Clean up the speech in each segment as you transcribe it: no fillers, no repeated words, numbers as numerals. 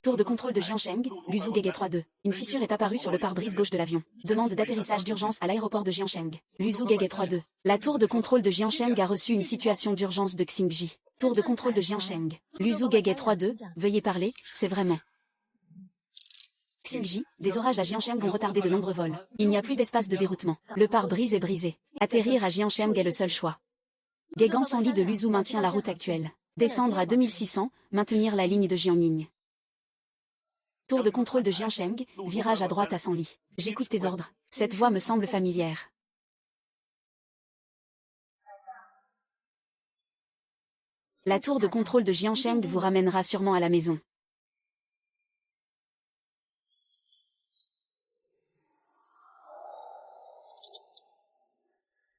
Tour de contrôle de Jiancheng, Luzhu Gege 3-2. Une fissure est apparue sur le pare-brise gauche de l'avion. Demande d'atterrissage d'urgence à l'aéroport de Jiancheng. Luzhu Gege 3-2. La tour de contrôle de Jiancheng a reçu une situation d'urgence de Xingji. Tour de contrôle de Jiancheng. Luzhu Gege 3-2, veuillez parler, c'est vraiment. Xingji, des orages à Jiancheng ont retardé de nombreux vols. Il n'y a plus d'espace de déroutement. Le pare-brise est brisé. Atterrir à Jiancheng est le seul choix. Guégan sans lit de Luzhu maintient la route actuelle. Descendre à 2600, maintenir la ligne de Jiangning. Tour de contrôle de Jiancheng, virage à droite à Senli. J'écoute tes ordres. Cette voix me semble familière. La tour de contrôle de Jiancheng vous ramènera sûrement à la maison.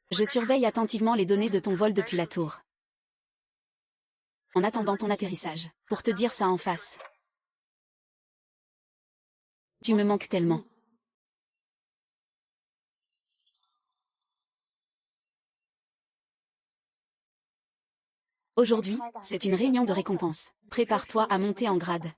Je surveille attentivement les données de ton vol depuis la tour. En attendant ton atterrissage, pour te dire ça en face. Tu me manques tellement. Aujourd'hui, c'est une réunion de récompense. Prépare-toi à monter en grade.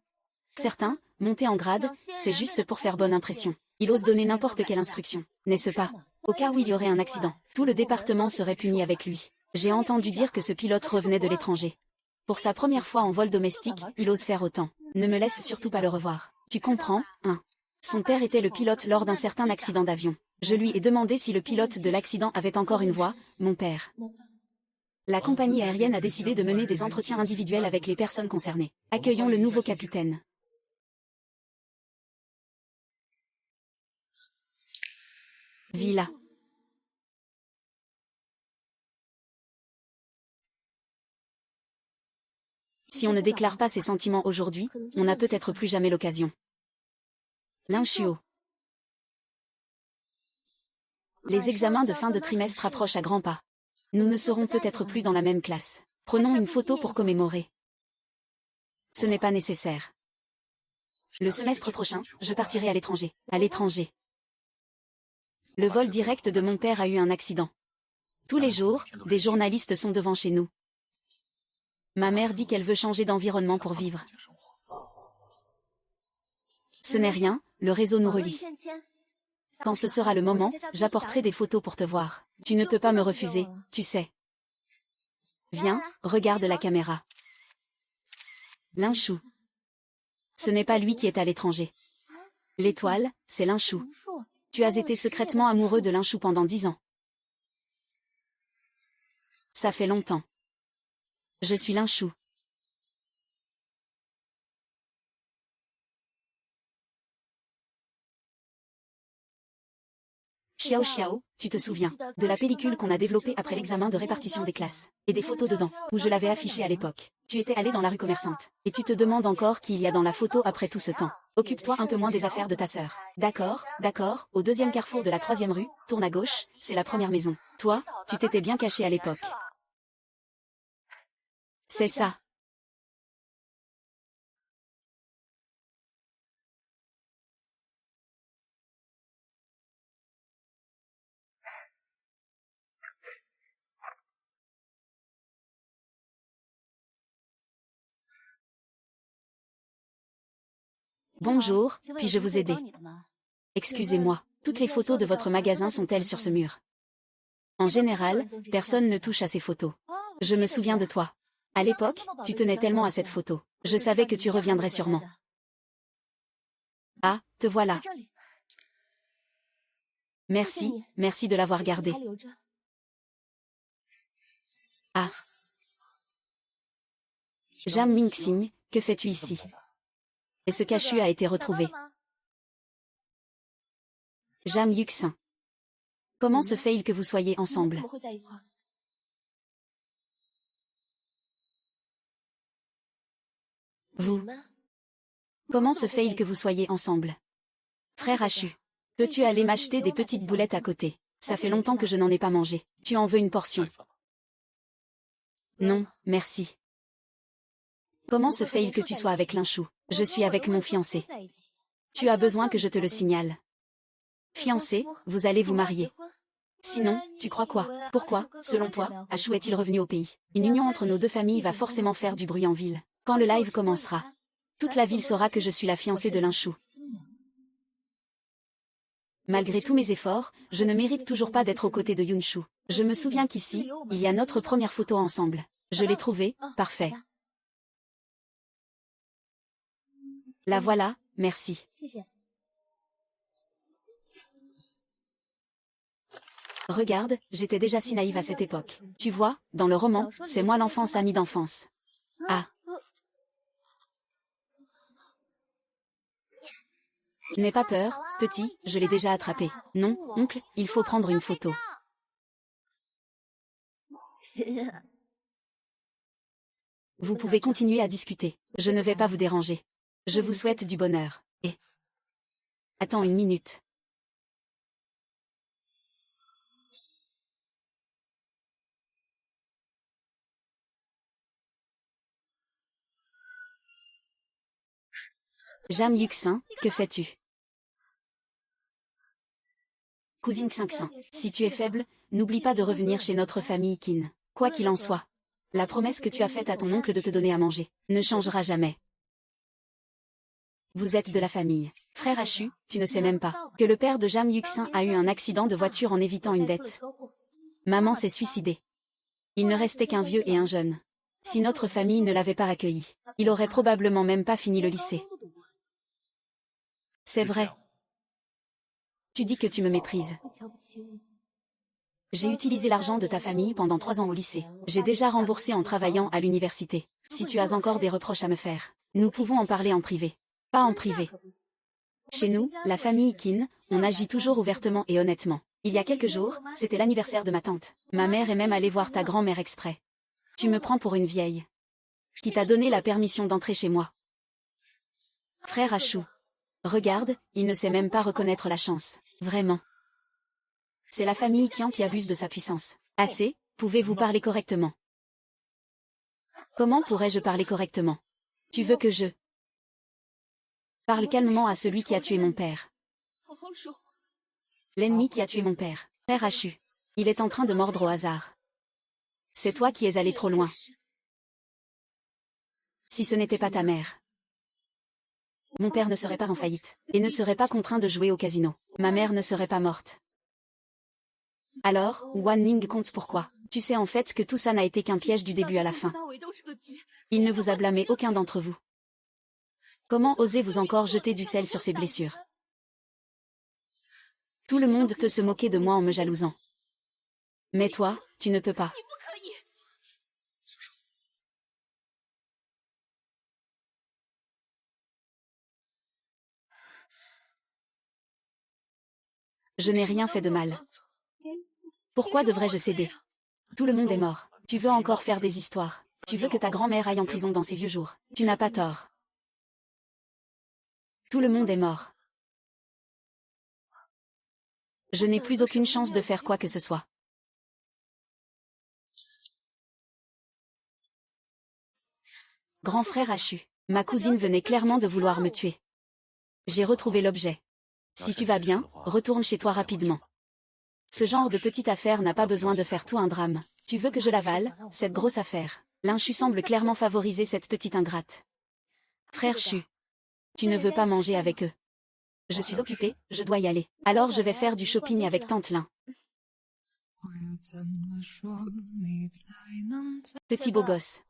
Certains, monter en grade, c'est juste pour faire bonne impression. Il ose donner n'importe quelle instruction, n'est-ce pas? Au cas où il y aurait un accident, tout le département serait puni avec lui. J'ai entendu dire que ce pilote revenait de l'étranger. Pour sa première fois en vol domestique, il ose faire autant. Ne me laisse surtout pas le revoir. Tu comprends, hein? Son père était le pilote lors d'un certain accident d'avion. Je lui ai demandé si le pilote de l'accident avait encore une voix, mon père. La compagnie aérienne a décidé de mener des entretiens individuels avec les personnes concernées. Accueillons le nouveau capitaine. Villa. Si on ne déclare pas ses sentiments aujourd'hui, on n'a peut-être plus jamais l'occasion. Lin Shuo. Les examens de fin de trimestre approchent à grands pas. Nous ne serons peut-être plus dans la même classe. Prenons une photo pour commémorer. Ce n'est pas nécessaire. Le semestre prochain, je partirai à l'étranger. À l'étranger. Le vol direct de mon père a eu un accident. Tous les jours, des journalistes sont devant chez nous. Ma mère dit qu'elle veut changer d'environnement pour vivre. Ce n'est rien, le réseau nous relie. Quand ce sera le moment, j'apporterai des photos pour te voir. Tu ne peux pas me refuser, tu sais. Viens, regarde la caméra. Lin Shu. Ce n'est pas lui qui est à l'étranger. L'étoile, c'est Lin Shu. Tu as été secrètement amoureux de Lin Shu pendant 10 ans. Ça fait longtemps. Je suis Lin Shu. Xiao Xiao, tu te souviens, de la pellicule qu'on a développée après l'examen de répartition des classes, et des photos dedans, où je l'avais affichée à l'époque. Tu étais allé dans la rue commerçante, et tu te demandes encore qui il y a dans la photo après tout ce temps. Occupe-toi un peu moins des affaires de ta sœur. D'accord, d'accord, au deuxième carrefour de la 3e rue, tourne à gauche, c'est la première maison. Toi, tu t'étais bien caché à l'époque. C'est ça. Bonjour, puis-je vous aider? Excusez-moi, toutes les photos de votre magasin sont-elles sur ce mur? En général, personne ne touche à ces photos. Je me souviens de toi. À l'époque, tu tenais tellement à cette photo. Je savais que tu reviendrais sûrement. Ah, te voilà. Merci, merci de l'avoir gardé. Ah. Jam Mingxing, que fais-tu ici? Et ce cachu a été retrouvé. Jam Yuxin. Comment se fait-il que vous soyez ensemble? Vous. Comment se fait-il que vous soyez ensemble? Frère Hachu. Peux-tu aller m'acheter des petites boulettes à côté? Ça fait longtemps que je n'en ai pas mangé. Tu en veux une portion? Non, merci. Comment se fait-il que tu sois avec Lin Shu? Je suis avec mon fiancé. Tu as besoin que je te le signale. Fiancé, vous allez vous marier. Sinon, tu crois quoi? Pourquoi, selon toi, Hachu est-il revenu au pays? Une union entre nos deux familles va forcément faire du bruit en ville. Quand le live commencera? Toute la ville saura que je suis la fiancée de Linshu. Malgré tous mes efforts, je ne mérite toujours pas d'être aux côtés de Yunshu. Je me souviens qu'ici, il y a notre première photo ensemble. Je l'ai trouvée, parfait. La voilà, merci. Regarde, j'étais déjà si naïve à cette époque. Tu vois, dans le roman, c'est moi l'enfance amie d'enfance. Ah. N'aie pas peur, petit, je l'ai déjà attrapé. Non, oncle, il faut prendre une photo. Vous pouvez continuer à discuter. Je ne vais pas vous déranger. Je vous souhaite du bonheur. Et... Attends une minute. Jam Yuxin, que fais-tu? Cousine Xinxin, si tu es faible, n'oublie pas de revenir chez notre famille Qin. Quoi qu'il en soit. La promesse que tu as faite à ton oncle de te donner à manger ne changera jamais. Vous êtes de la famille. Frère Hachu, tu ne sais même pas que le père de Jam Yuxin a eu un accident de voiture en évitant une dette. Maman s'est suicidée. Il ne restait qu'un vieux et un jeune. Si notre famille ne l'avait pas accueilli, il aurait probablement même pas fini le lycée. C'est vrai. Tu dis que tu me méprises. J'ai utilisé l'argent de ta famille pendant 3 ans au lycée. J'ai déjà remboursé en travaillant à l'université. Si tu as encore des reproches à me faire, nous pouvons en parler en privé. Pas en privé. Chez nous, la famille Qin, on agit toujours ouvertement et honnêtement. Il y a quelques jours, c'était l'anniversaire de ma tante. Ma mère est même allée voir ta grand-mère exprès. Tu me prends pour une vieille. Qui t'a donné la permission d'entrer chez moi. Frère Hachu. Regarde, il ne sait même pas reconnaître la chance. Vraiment. C'est la famille Qian qui abuse de sa puissance. Assez, pouvez-vous parler correctement? Comment pourrais-je parler correctement? Tu veux que je parle calmement à celui qui a tué mon père. L'ennemi qui a tué mon père. Frère Hachu. Il est en train de mordre au hasard. C'est toi qui es allé trop loin. Si ce n'était pas ta mère. Mon père ne serait pas en faillite, et ne serait pas contraint de jouer au casino. Ma mère ne serait pas morte. Alors, Wan Ning compte pourquoi. Tu sais en fait que tout ça n'a été qu'un piège du début à la fin. Il ne vous a blâmé aucun d'entre vous. Comment osez-vous encore jeter du sel sur ces blessures? Tout le monde peut se moquer de moi en me jalousant. Mais toi, tu ne peux pas. Je n'ai rien fait de mal. Pourquoi devrais-je céder? Tout le monde est mort. Tu veux encore faire des histoires. Tu veux que ta grand-mère aille en prison dans ses vieux jours. Tu n'as pas tort. Tout le monde est mort. Je n'ai plus aucune chance de faire quoi que ce soit. Grand frère Hachu. Ma cousine venait clairement de vouloir me tuer. J'ai retrouvé l'objet. Si tu vas bien, retourne chez toi rapidement. Ce genre de petite affaire n'a pas besoin de faire tout un drame. Tu veux que je l'avale, cette grosse affaire? Linshu semble clairement favoriser cette petite ingrate. Frère Chu. Tu ne veux pas manger avec eux. Je suis occupée, je dois y aller. Alors je vais faire du shopping avec tante Lin. Petit beau gosse.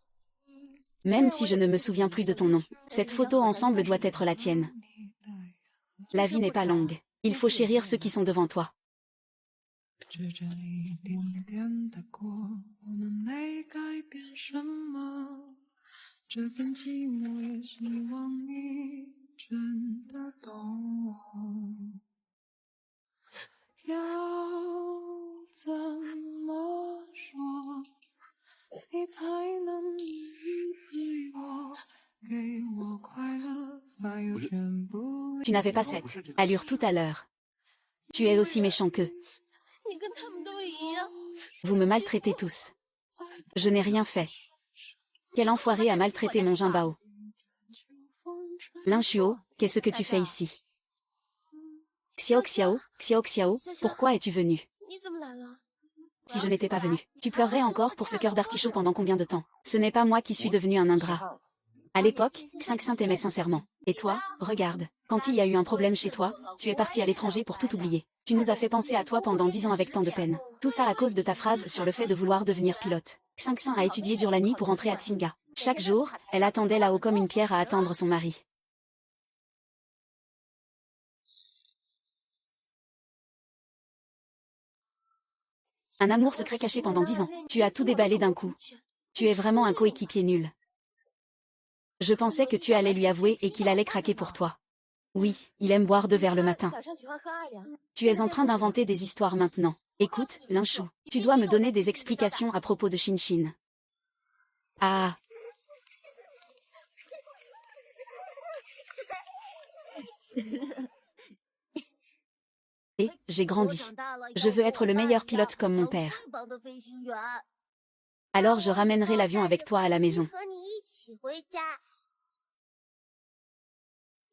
Même si je ne me souviens plus de ton nom, cette photo ensemble doit être la tienne. La vie n'est pas longue. Il faut chérir ceux qui sont devant toi. Tu n'avais pas cette allure tout à l'heure. Tu es aussi méchant qu'eux. Vous me maltraitez tous. Je n'ai rien fait. Quel enfoiré a maltraité mon Jinbao? Linshuo, qu'est-ce que tu fais ici? Xiao Xiao, Xiao Xiao, pourquoi es-tu venu? Si je n'étais pas venu, tu pleurerais encore pour ce cœur d'artichaut pendant combien de temps? Ce n'est pas moi qui suis devenu un ingrat. À l'époque, Xingxin t'aimait sincèrement. Et toi, regarde, quand il y a eu un problème chez toi, tu es parti à l'étranger pour tout oublier. Tu nous as fait penser à toi pendant 10 ans avec tant de peine. Tout ça à cause de ta phrase sur le fait de vouloir devenir pilote. Xingxin a étudié dur la nuit pour entrer à Tsinga. Chaque jour, elle attendait là-haut comme une pierre à attendre son mari. Un amour secret caché pendant 10 ans. Tu as tout déballé d'un coup. Tu es vraiment un coéquipier nul. Je pensais que tu allais lui avouer et qu'il allait craquer pour toi. Oui, il aime boire 2 verres le matin. Tu es en train d'inventer des histoires maintenant. Écoute, Linchou, tu dois me donner des explications à propos de Shinshin. Ah. Et, j'ai grandi. Je veux être le meilleur pilote comme mon père. Alors je ramènerai l'avion avec toi à la maison.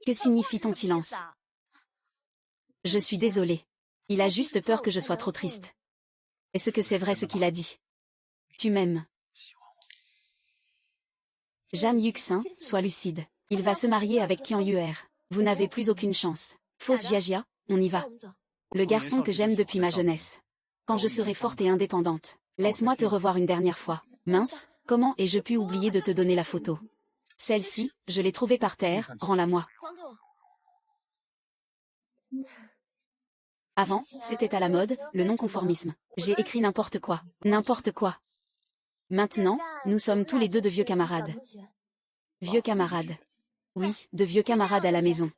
Que signifie ton silence? Je suis désolée. Il a juste peur que je sois trop triste. Est-ce que c'est vrai ce qu'il a dit? Tu m'aimes. Jam Yuxin, sois lucide. Il va se marier avec Qian Yuer. Vous n'avez plus aucune chance. Fausse Jiajia, on y va. Le garçon que j'aime depuis ma jeunesse. Quand je serai forte et indépendante. Laisse-moi te revoir une dernière fois. Mince, comment ai-je pu oublier de te donner la photo? Celle-ci, je l'ai trouvée par terre, rends-la-moi. Avant, c'était à la mode, le non-conformisme. J'ai écrit n'importe quoi. N'importe quoi. Maintenant, nous sommes tous les deux de vieux camarades. Vieux camarades. Oui, de vieux camarades à la maison.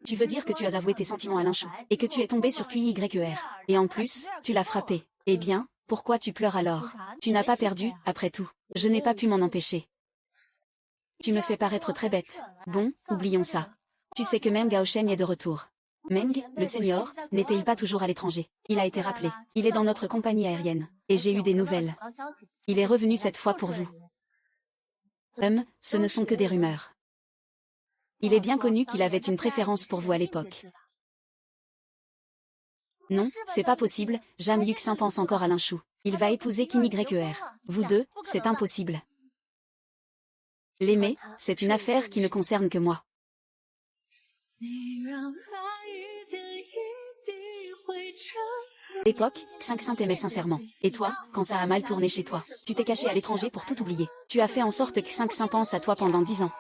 Tu veux dire que tu as avoué tes sentiments à Linchou, et que tu es tombé sur QYER. Et en plus, tu l'as frappé. Eh bien, pourquoi tu pleures alors? Tu n'as pas perdu, après tout. Je n'ai pas pu m'en empêcher. Tu me fais paraître très bête. Bon, oublions ça. Tu sais que Meng Gaosheng est de retour. Meng, le senior, n'était-il pas toujours à l'étranger? Il a été rappelé. Il est dans notre compagnie aérienne. Et j'ai eu des nouvelles. Il est revenu cette fois pour vous. Ce ne sont que des rumeurs. Il est bien connu qu'il avait une préférence pour vous à l'époque. Non, c'est pas possible, Jam Yuxin pense encore à Linchou. Il va épouser Qin Yer. Vous deux, c'est impossible. L'aimer, c'est une affaire qui ne concerne que moi. L'époque, Xingxin t'aimait sincèrement. Et toi, quand ça a mal tourné chez toi, tu t'es caché à l'étranger pour tout oublier. Tu as fait en sorte que Xingxin pense à toi pendant 10 ans.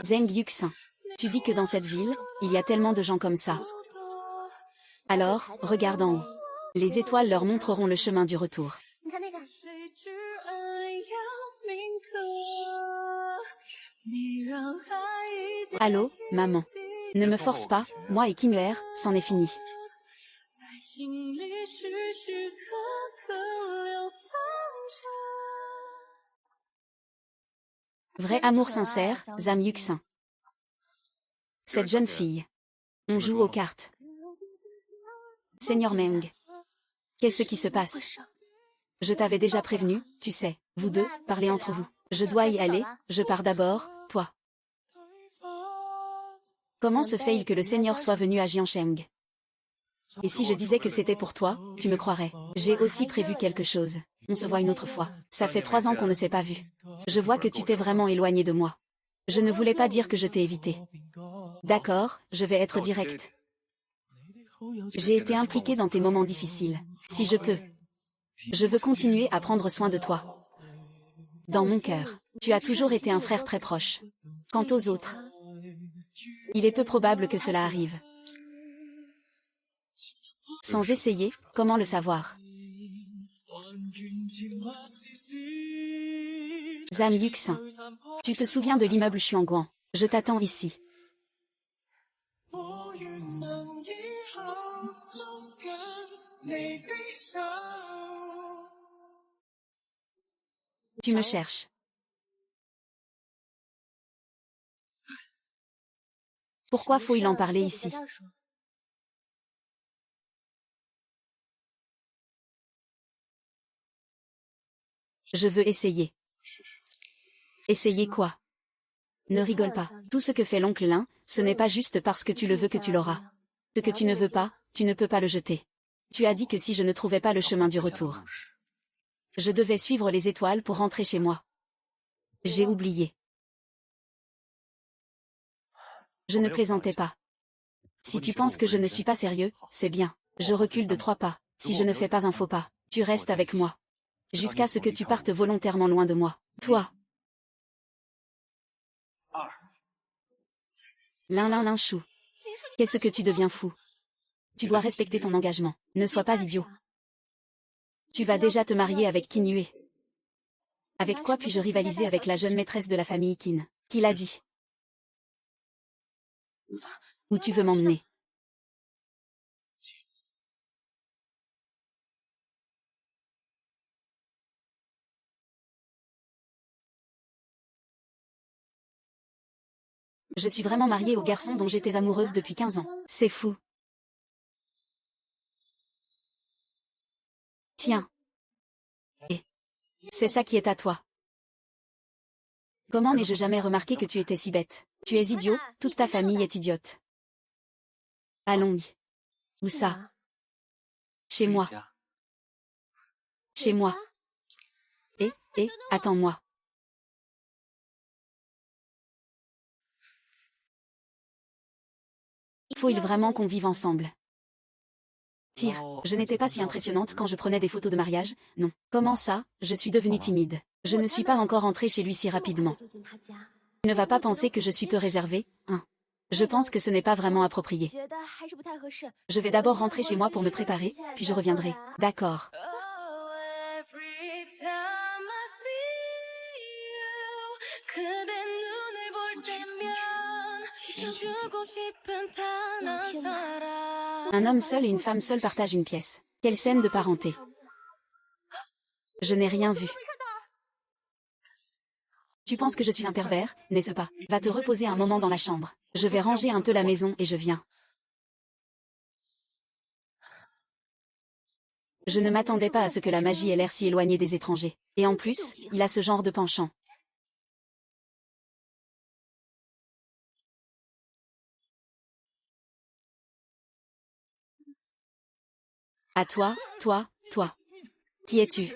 Zheng Yuxin. Tu dis que dans cette ville, il y a tellement de gens comme ça. Alors, regarde en haut. Les étoiles leur montreront le chemin du retour. Allô, maman. Ne me force pas, moi et Qin Yuer, c'en est fini. Vrai amour sincère, Zam Yuxin. Cette jeune fille. On joue aux cartes. Seigneur Meng. Qu'est-ce qui se passe? Je t'avais déjà prévenu, tu sais, vous deux, parlez entre vous. Je dois y aller, je pars d'abord, toi. Comment se fait-il que le Seigneur soit venu à Jiansheng? Et si je disais que c'était pour toi, tu me croirais. J'ai aussi prévu quelque chose. On se voit une autre fois. Ça fait 3 ans qu'on ne s'est pas vu. Je vois que tu t'es vraiment éloigné de moi. Je ne voulais pas dire que je t'ai évité. D'accord, je vais être direct. J'ai été impliqué dans tes moments difficiles. Si je peux. Je veux continuer à prendre soin de toi. Dans mon cœur, tu as toujours été un frère très proche. Quant aux autres, il est peu probable que cela arrive. Sans essayer, comment le savoir? Zam Yuxin. Tu te souviens de l'immeuble Xuanguan? Je t'attends ici. Tu me cherches. Pourquoi faut-il en parler ici? Je veux essayer. Essayer quoi? Ne rigole pas. Tout ce que fait l'oncle Lin, ce n'est pas juste parce que tu le veux que tu l'auras. Ce que tu ne veux pas, tu ne peux pas le jeter. Tu as dit que si je ne trouvais pas le chemin du retour, je devais suivre les étoiles pour rentrer chez moi. J'ai oublié. Je ne plaisantais pas. Si tu penses que je ne suis pas sérieux, c'est bien. Je recule de 3 pas. Si je ne fais pas un faux pas, tu restes avec moi. Jusqu'à ce que tu partes volontairement loin de moi. Toi. Lin chou. Qu'est-ce que tu deviens fou? Tu dois respecter ton engagement. Ne sois pas idiot. Tu vas déjà te marier avec Qin Yue. Avec quoi puis-je rivaliser avec la jeune maîtresse de la famille Qin? Qui l'a dit? Où tu veux m'emmener? Je suis vraiment mariée au garçon dont j'étais amoureuse depuis 15 ans. C'est fou. Tiens. Et c'est ça qui est à toi. Comment n'ai-je jamais remarqué que tu étais si bête? Tu es idiot, toute ta famille est idiote. Allons-y. Où ça? Chez moi. Chez moi. Attends-moi. Faut-il vraiment qu'on vive ensemble? Tire, je n'étais pas si impressionnante quand je prenais des photos de mariage, non. Comment ça, je suis devenue timide. Je ne suis pas encore entrée chez lui si rapidement. Il ne va pas penser que je suis peu réservée, hein. Je pense que ce n'est pas vraiment approprié. Je vais d'abord rentrer chez moi pour me préparer, puis je reviendrai. D'accord. Un homme seul et une femme seule partagent une pièce. Quelle scène de parenté. Je n'ai rien vu. Tu penses que je suis un pervers, n'est-ce pas? Va te reposer un moment dans la chambre. Je vais ranger un peu la maison et je viens. Je ne m'attendais pas à ce que la magie ait l'air si éloignée des étrangers. Et en plus, il a ce genre de penchant. À toi. Qui es-tu?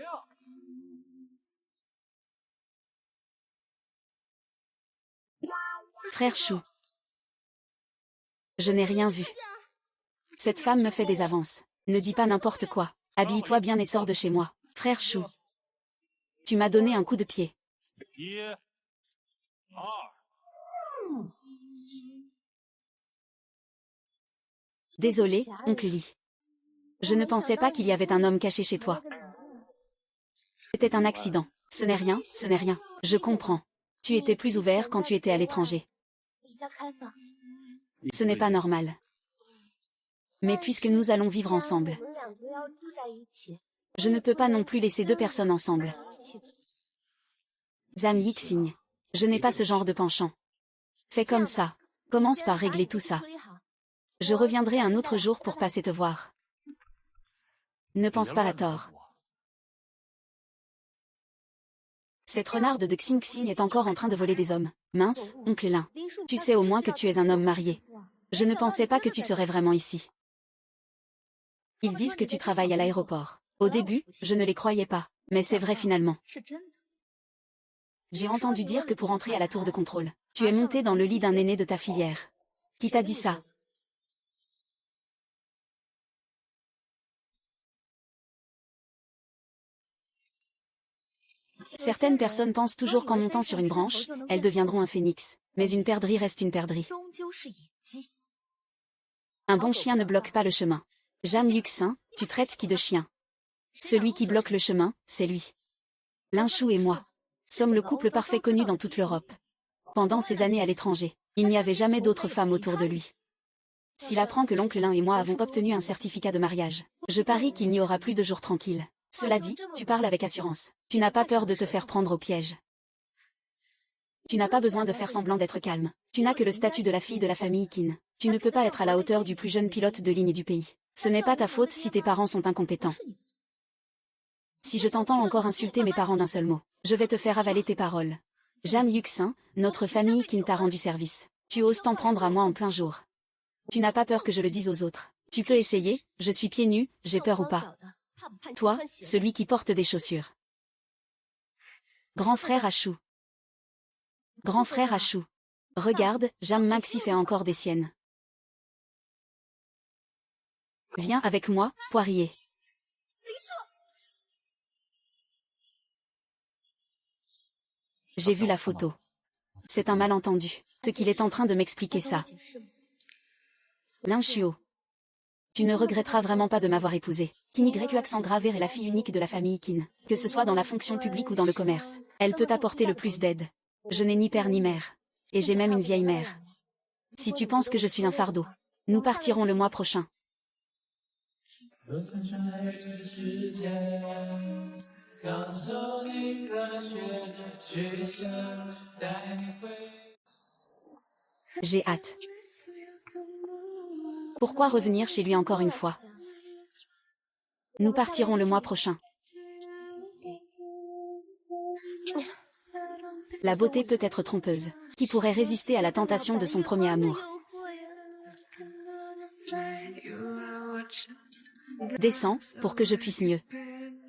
Frère Chou. Je n'ai rien vu. Cette femme me fait des avances. Ne dis pas n'importe quoi. Habille-toi bien et sors de chez moi. Frère Chou. Tu m'as donné un coup de pied. Désolé, oncle Lee. Je ne pensais pas qu'il y avait un homme caché chez toi. C'était un accident. Ce n'est rien, ce n'est rien. Je comprends. Tu étais plus ouvert quand tu étais à l'étranger. Ce n'est pas normal. Mais puisque nous allons vivre ensemble, je ne peux pas non plus laisser 2 personnes ensemble. Zhang Yixing. Je n'ai pas ce genre de penchant. Fais comme ça. Commence par régler tout ça. Je reviendrai un autre jour pour passer te voir. Ne pense pas à tort. Cette renarde de Xing Xing est encore en train de voler des hommes. Mince, oncle Lin. Tu sais au moins que tu es un homme marié. Je ne pensais pas que tu serais vraiment ici. Ils disent que tu travailles à l'aéroport. Au début, je ne les croyais pas, mais c'est vrai finalement. J'ai entendu dire que pour entrer à la tour de contrôle, tu es monté dans le lit d'un aîné de ta filière. Qui t'a dit ça? Certaines personnes pensent toujours qu'en montant sur une branche, elles deviendront un phénix. Mais une perdrix reste une perdrix. Un bon chien ne bloque pas le chemin. Jam Yuxin, tu traites ski de chien. Celui qui bloque le chemin, c'est lui. Lin Chou et moi sommes le couple parfait connu dans toute l'Europe. Pendant ces années à l'étranger, il n'y avait jamais d'autres femmes autour de lui. S'il apprend que l'oncle Lin et moi avons obtenu un certificat de mariage, je parie qu'il n'y aura plus de jours tranquilles. Cela dit, tu parles avec assurance. Tu n'as pas peur de te faire prendre au piège. Tu n'as pas besoin de faire semblant d'être calme. Tu n'as que le statut de la fille de la famille Qin. Tu ne peux pas être à la hauteur du plus jeune pilote de ligne du pays. Ce n'est pas ta faute si tes parents sont incompétents. Si je t'entends encore insulter mes parents d'un seul mot, je vais te faire avaler tes paroles. Jam Yuxin, notre famille qui t'a rendu service. Tu oses t'en prendre à moi en plein jour. Tu n'as pas peur que je le dise aux autres. Tu peux essayer, je suis pieds nus, j'ai peur ou pas. Toi, celui qui porte des chaussures. Grand frère Achou. Grand frère Achou. Regarde, Jam Maxi fait encore des siennes. Viens avec moi, Poirier. J'ai vu la photo. C'est un malentendu. Ce qu'il est en train de m'expliquer ça. Lin Chuo. Tu ne regretteras vraiment pas de m'avoir épousée. Qin Y accent gravé est la fille unique de la famille Qin. Que ce soit dans la fonction publique ou dans le commerce, elle peut apporter le plus d'aide. Je n'ai ni père ni mère. Et j'ai même une vieille mère. Si tu penses que je suis un fardeau, nous partirons le mois prochain. J'ai hâte. Pourquoi revenir chez lui encore une fois? Nous partirons le mois prochain. La beauté peut être trompeuse. Qui pourrait résister à la tentation de son premier amour? Descends, pour que je puisse mieux.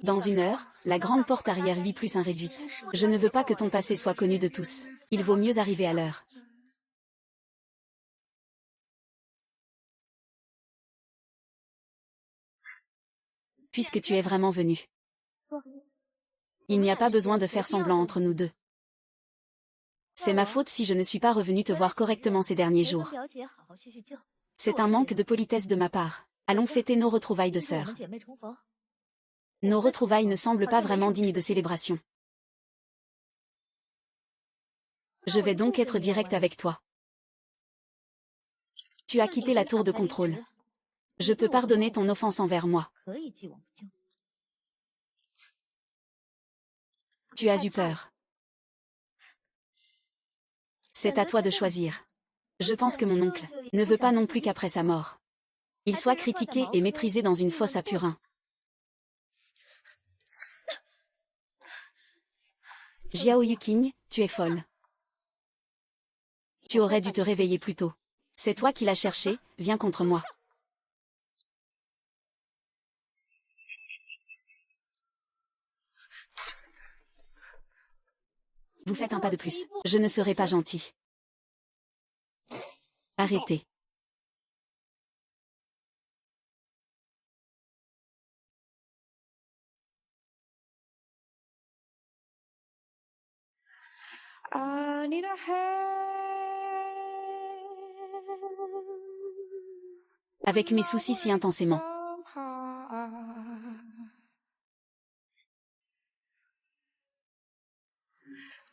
Dans 1 heure, la grande porte arrière 8+1 réduite. Je ne veux pas que ton passé soit connu de tous. Il vaut mieux arriver à l'heure. Puisque tu es vraiment venu. Il n'y a pas besoin de faire semblant entre nous deux. C'est ma faute si je ne suis pas revenu te voir correctement ces derniers jours. C'est un manque de politesse de ma part. Allons fêter nos retrouvailles de sœurs. Nos retrouvailles ne semblent pas vraiment dignes de célébration. Je vais donc être direct avec toi. Tu as quitté la tour de contrôle. Je peux pardonner ton offense envers moi. Tu as eu peur. C'est à toi de choisir. Je pense que mon oncle ne veut pas non plus qu'après sa mort, il soit critiqué et méprisé dans une fosse à purin. Jiao Yuqing, tu es folle. Tu aurais dû te réveiller plus tôt. C'est toi qui l'as cherché, viens contre moi. Vous faites un pas de plus. Je ne serai pas gentil. Arrêtez. Avec mes soucis si intensément.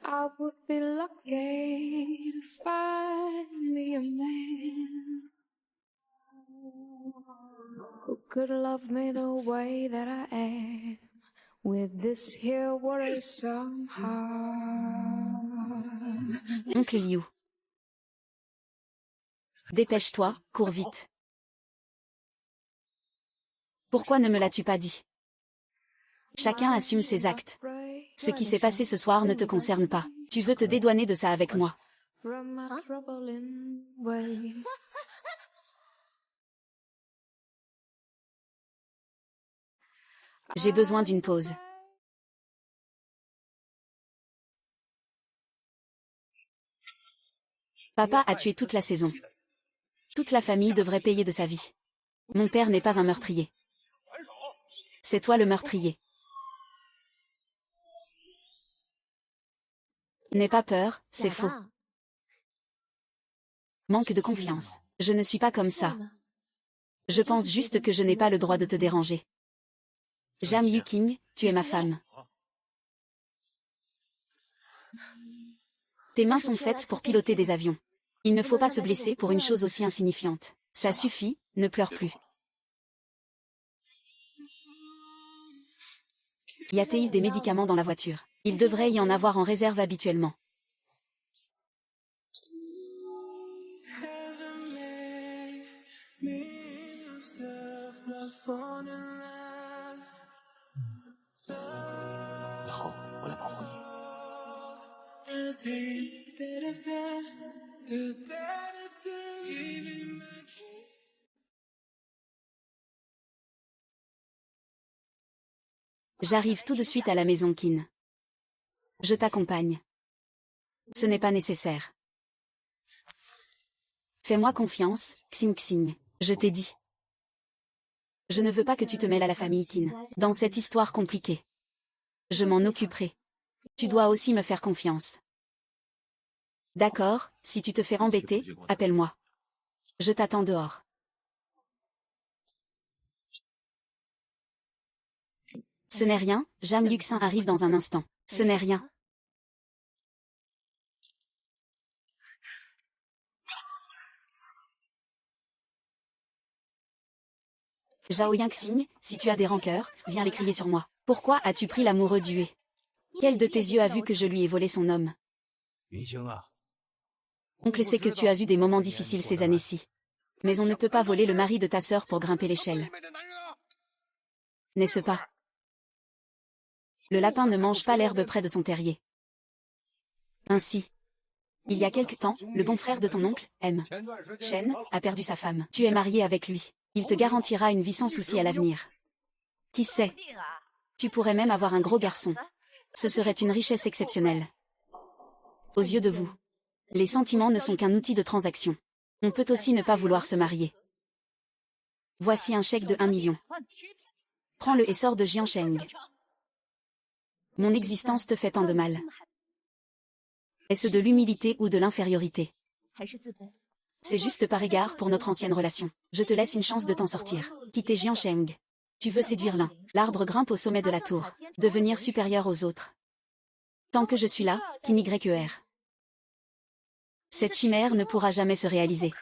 I would be lucky to find me a man who could love me the way that I am, with this here worrisome heart. Oncle Liu. Dépêche-toi, cours vite. Pourquoi ne me l'as-tu pas dit? Chacun assume ses actes. Ce qui s'est passé ce soir ne te concerne pas. Tu veux te dédouaner de ça avec moi. J'ai besoin d'une pause. Papa a tué toute la saison. Toute la famille devrait payer de sa vie. Mon père n'est pas un meurtrier. C'est toi le meurtrier. N'aie pas peur, c'est faux. Manque de confiance. Je ne suis pas comme ça. Je pense juste que je n'ai pas le droit de te déranger. Jam Yuqing, tu es ma femme. Tes mains sont faites pour piloter des avions. Il ne faut pas se blesser pour une chose aussi insignifiante. Ça suffit, ne pleure plus. Y a-t-il des médicaments dans la voiture? Il devrait y en avoir en réserve habituellement. J'arrive tout de suite à la maison, Qin. Je t'accompagne. Ce n'est pas nécessaire. Fais-moi confiance, Xing Xing. Je t'ai dit. Je ne veux pas que tu te mêles à la famille Qin, dans cette histoire compliquée. Je m'en occuperai. Tu dois aussi me faire confiance. D'accord, si tu te fais embêter, appelle-moi. Je t'attends dehors. Ce n'est rien, Jam Yuxin arrive dans un instant. Ce n'est rien. Zhao Yangxing, si tu as des rancœurs, viens les crier sur moi. Pourquoi as-tu pris l'amoureux du Hue? Quel de tes yeux a vu que je lui ai volé son homme? Oncle sait que tu as eu des moments difficiles ces années-ci. Mais on ne peut pas voler le mari de ta sœur pour grimper l'échelle. N'est-ce pas? Le lapin ne mange pas l'herbe près de son terrier. Ainsi. Il y a quelque temps, le bon frère de ton oncle, M. Shen, a perdu sa femme. Tu es marié avec lui. Il te garantira une vie sans souci à l'avenir. Qui sait? Tu pourrais même avoir un gros garçon. Ce serait une richesse exceptionnelle. Aux yeux de vous, les sentiments ne sont qu'un outil de transaction. On peut aussi ne pas vouloir se marier. Voici un chèque de 1 million. Prends-le et sors de Jiansheng. Mon existence te fait tant de mal. Est-ce de l'humilité ou de l'infériorité? C'est juste par égard pour notre ancienne relation. Je te laisse une chance de t'en sortir. Quitter Jiansheng. Tu veux séduire l'un. L'arbre grimpe au sommet de la tour. Devenir supérieur aux autres. Tant que je suis là, Qin YER. Cette chimère ne pourra jamais se réaliser.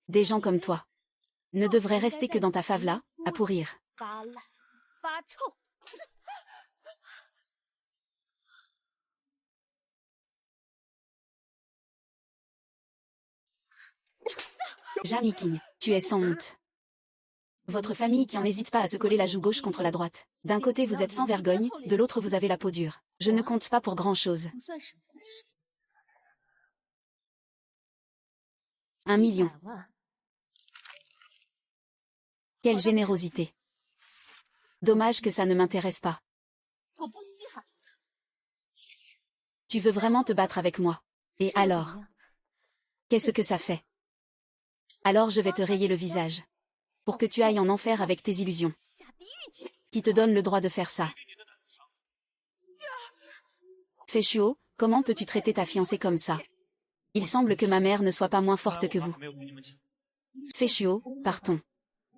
Des gens comme toi ne devraient rester que dans ta favela, à pourrir. Jami Qing, tu es sans honte. Votre famille qui n'hésite pas à se coller la joue gauche contre la droite. D'un côté vous êtes sans vergogne, de l'autre vous avez la peau dure. Je ne compte pas pour grand-chose. 1 million. Quelle générosité. Dommage que ça ne m'intéresse pas. Tu veux vraiment te battre avec moi? Et alors? Qu'est-ce que ça fait? Alors je vais te rayer le visage. Pour que tu ailles en enfer avec tes illusions. Qui te donne le droit de faire ça? Feshuo, comment peux-tu traiter ta fiancée comme ça? Il semble que ma mère ne soit pas moins forte que vous. Feshuo, partons.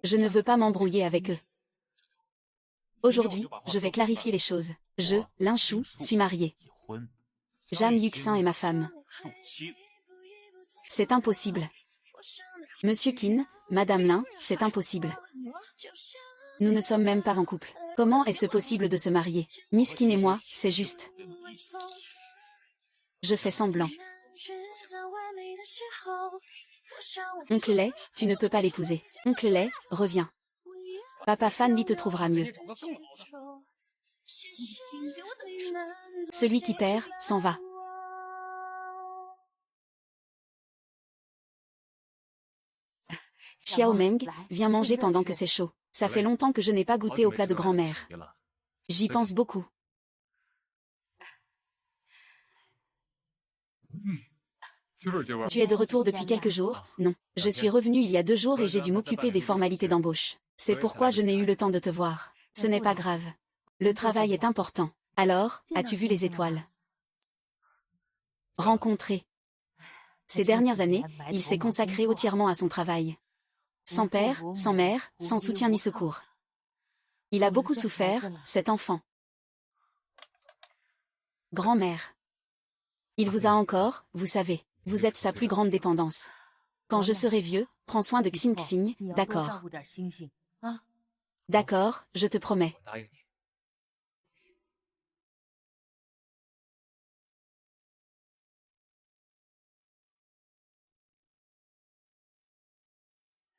Je ne veux pas m'embrouiller avec eux. Aujourd'hui, je vais clarifier les choses. Je, Lin Shu, suis marié. Jam Yuxin est ma femme. C'est impossible. Monsieur Qin, Madame Lin, c'est impossible. Nous ne sommes même pas en couple. Comment est-ce possible de se marier? Miss Qin et moi, c'est juste. Je fais semblant. Oncle Lei, tu ne peux pas l'épouser. Oncle Lei, reviens. Papa Fan Li te trouvera mieux. Celui qui perd, s'en va. Xiao Meng, viens manger pendant que c'est chaud. Ça fait longtemps que je n'ai pas goûté au plat de grand-mère. J'y pense beaucoup. Tu es de retour depuis quelques jours? Non. Je suis revenu il y a 2 jours et j'ai dû m'occuper des formalités d'embauche. C'est pourquoi je n'ai eu le temps de te voir. Ce n'est pas grave. Le travail est important. Alors, as-tu vu les étoiles? Rencontré. Ces dernières années, il s'est consacré entièrement à son travail. Sans père, sans mère, sans soutien ni secours. Il a beaucoup souffert, cet enfant. Grand-mère. Il vous a encore, vous savez. Vous êtes sa plus grande dépendance. Quand je serai vieux, prends soin de Xing Xing, d'accord. D'accord, je te promets.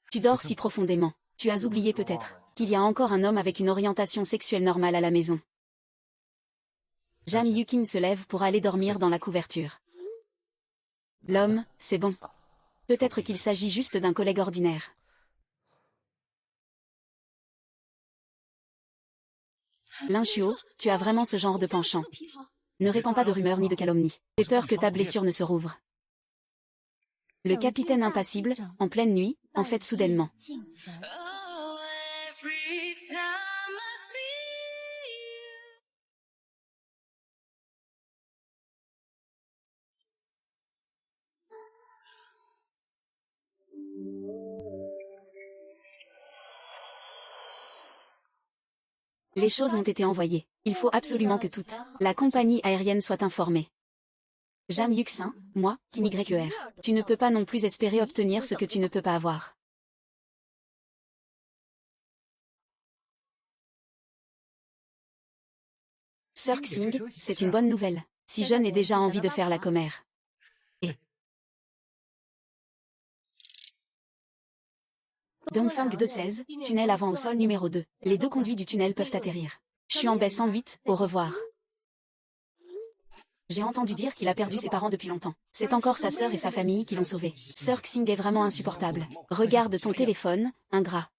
Tu dors si profondément. Tu as oublié peut-être qu'il y a encore un homme avec une orientation sexuelle normale à la maison. Jam Yukin se lève pour aller dormir dans la couverture. L'homme, c'est bon. Peut-être qu'il s'agit juste d'un collègue ordinaire. Lin Chuo, tu as vraiment ce genre de penchant. Ne répands pas de rumeurs ni de calomnies. J'ai peur que ta blessure ne se rouvre. Le capitaine impassible, en pleine nuit, en fait soudainement. Les choses ont été envoyées. Il faut absolument que toute la compagnie aérienne soit informée. Jam Yuxin, moi, Kin YER. Tu ne peux pas non plus espérer obtenir ce que tu ne peux pas avoir. Sir Xing, c'est une bonne nouvelle. Si jeune et déjà envie de faire la commère. Et Dongfang 216, tunnel avant au sol numéro 2. Les deux conduits du tunnel peuvent atterrir. Je suis en baie 108, au revoir. J'ai entendu dire qu'il a perdu ses parents depuis longtemps. C'est encore sa sœur et sa famille qui l'ont sauvé. Sir Xing est vraiment insupportable. Regarde ton téléphone, ingrat.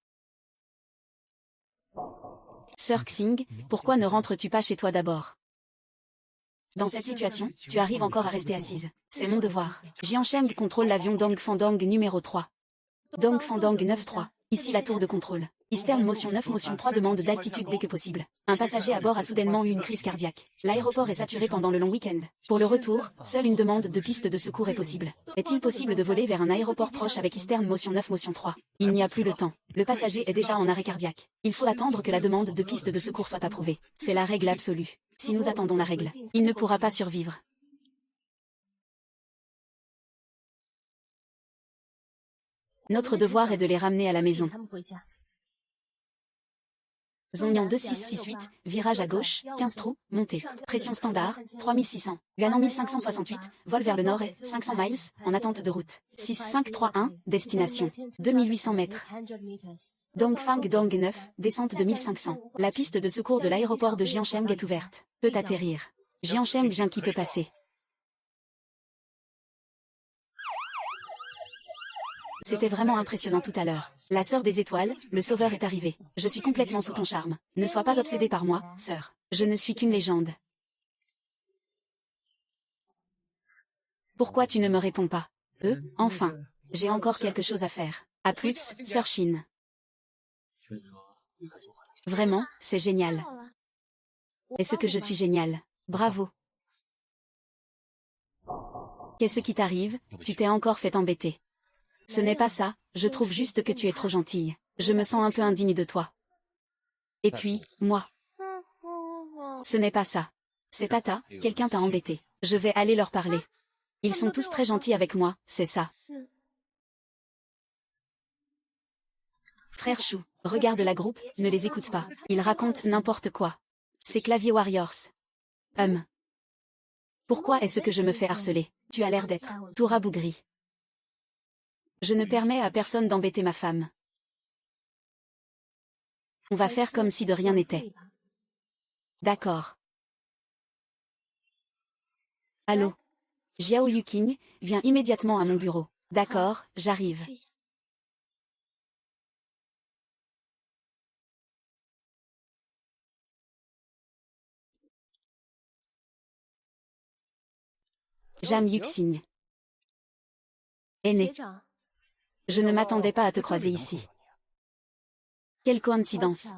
Sir Xing, pourquoi ne rentres-tu pas chez toi d'abord? Dans cette situation, tu arrives encore à rester assise. C'est mon devoir. Jiansheng contrôle l'avion Dongfang numéro 3. Dongfang 9-3. Ici la tour de contrôle. Eastern Motion 9 Motion 3 demande d'altitude dès que possible. Un passager à bord a soudainement eu une crise cardiaque. L'aéroport est saturé pendant le long week-end. Pour le retour, seule une demande de piste de secours est possible. Est-il possible de voler vers un aéroport proche avec Eastern Motion 9 Motion 3? Il n'y a plus le temps. Le passager est déjà en arrêt cardiaque. Il faut attendre que la demande de piste de secours soit approuvée. C'est la règle absolue. Si nous attendons la règle, il ne pourra pas survivre. Notre devoir est de les ramener à la maison. Zhongyang 2668, virage à gauche, 15 trous, montée. Pression standard, 3600. Guanan 1568, vol vers le nord et 500 miles, en attente de route. 6531, destination. 2800 mètres. Dongfang Dong 9, descente de 1500. La piste de secours de l'aéroport de Jiansheng est ouverte. Peut atterrir. Jiansheng Jin qui peut passer. C'était vraiment impressionnant tout à l'heure. La sœur des étoiles, le sauveur est arrivé. Je suis complètement sous ton charme. Ne sois pas obsédée par moi, sœur. Je ne suis qu'une légende. Pourquoi tu ne me réponds pas? Enfin. J'ai encore quelque chose à faire. À plus, sœur Shin. Vraiment, c'est génial. Est-ce que je suis génial? Bravo. Qu'est-ce qui t'arrive? Tu t'es encore fait embêter. Ce n'est pas ça, je trouve juste que tu es trop gentille. Je me sens un peu indigne de toi. Et puis, moi. Ce n'est pas ça. C'est Tata, quelqu'un t'a embêté. Je vais aller leur parler. Ils sont tous très gentils avec moi, c'est ça. Frère Chou, regarde la groupe, ne les écoute pas. Ils racontent n'importe quoi. C'est Clavier Warriors. Pourquoi est-ce que je me fais harceler? Tu as l'air d'être tout rabougri. Je ne permets à personne d'embêter ma femme. On va faire comme si de rien n'était. D'accord. Allô? Jiao Yuking, viens immédiatement à mon bureau. D'accord, j'arrive. Jam Yuxing. Aîné. Je ne m'attendais pas à te croiser ici. Quelle coïncidence.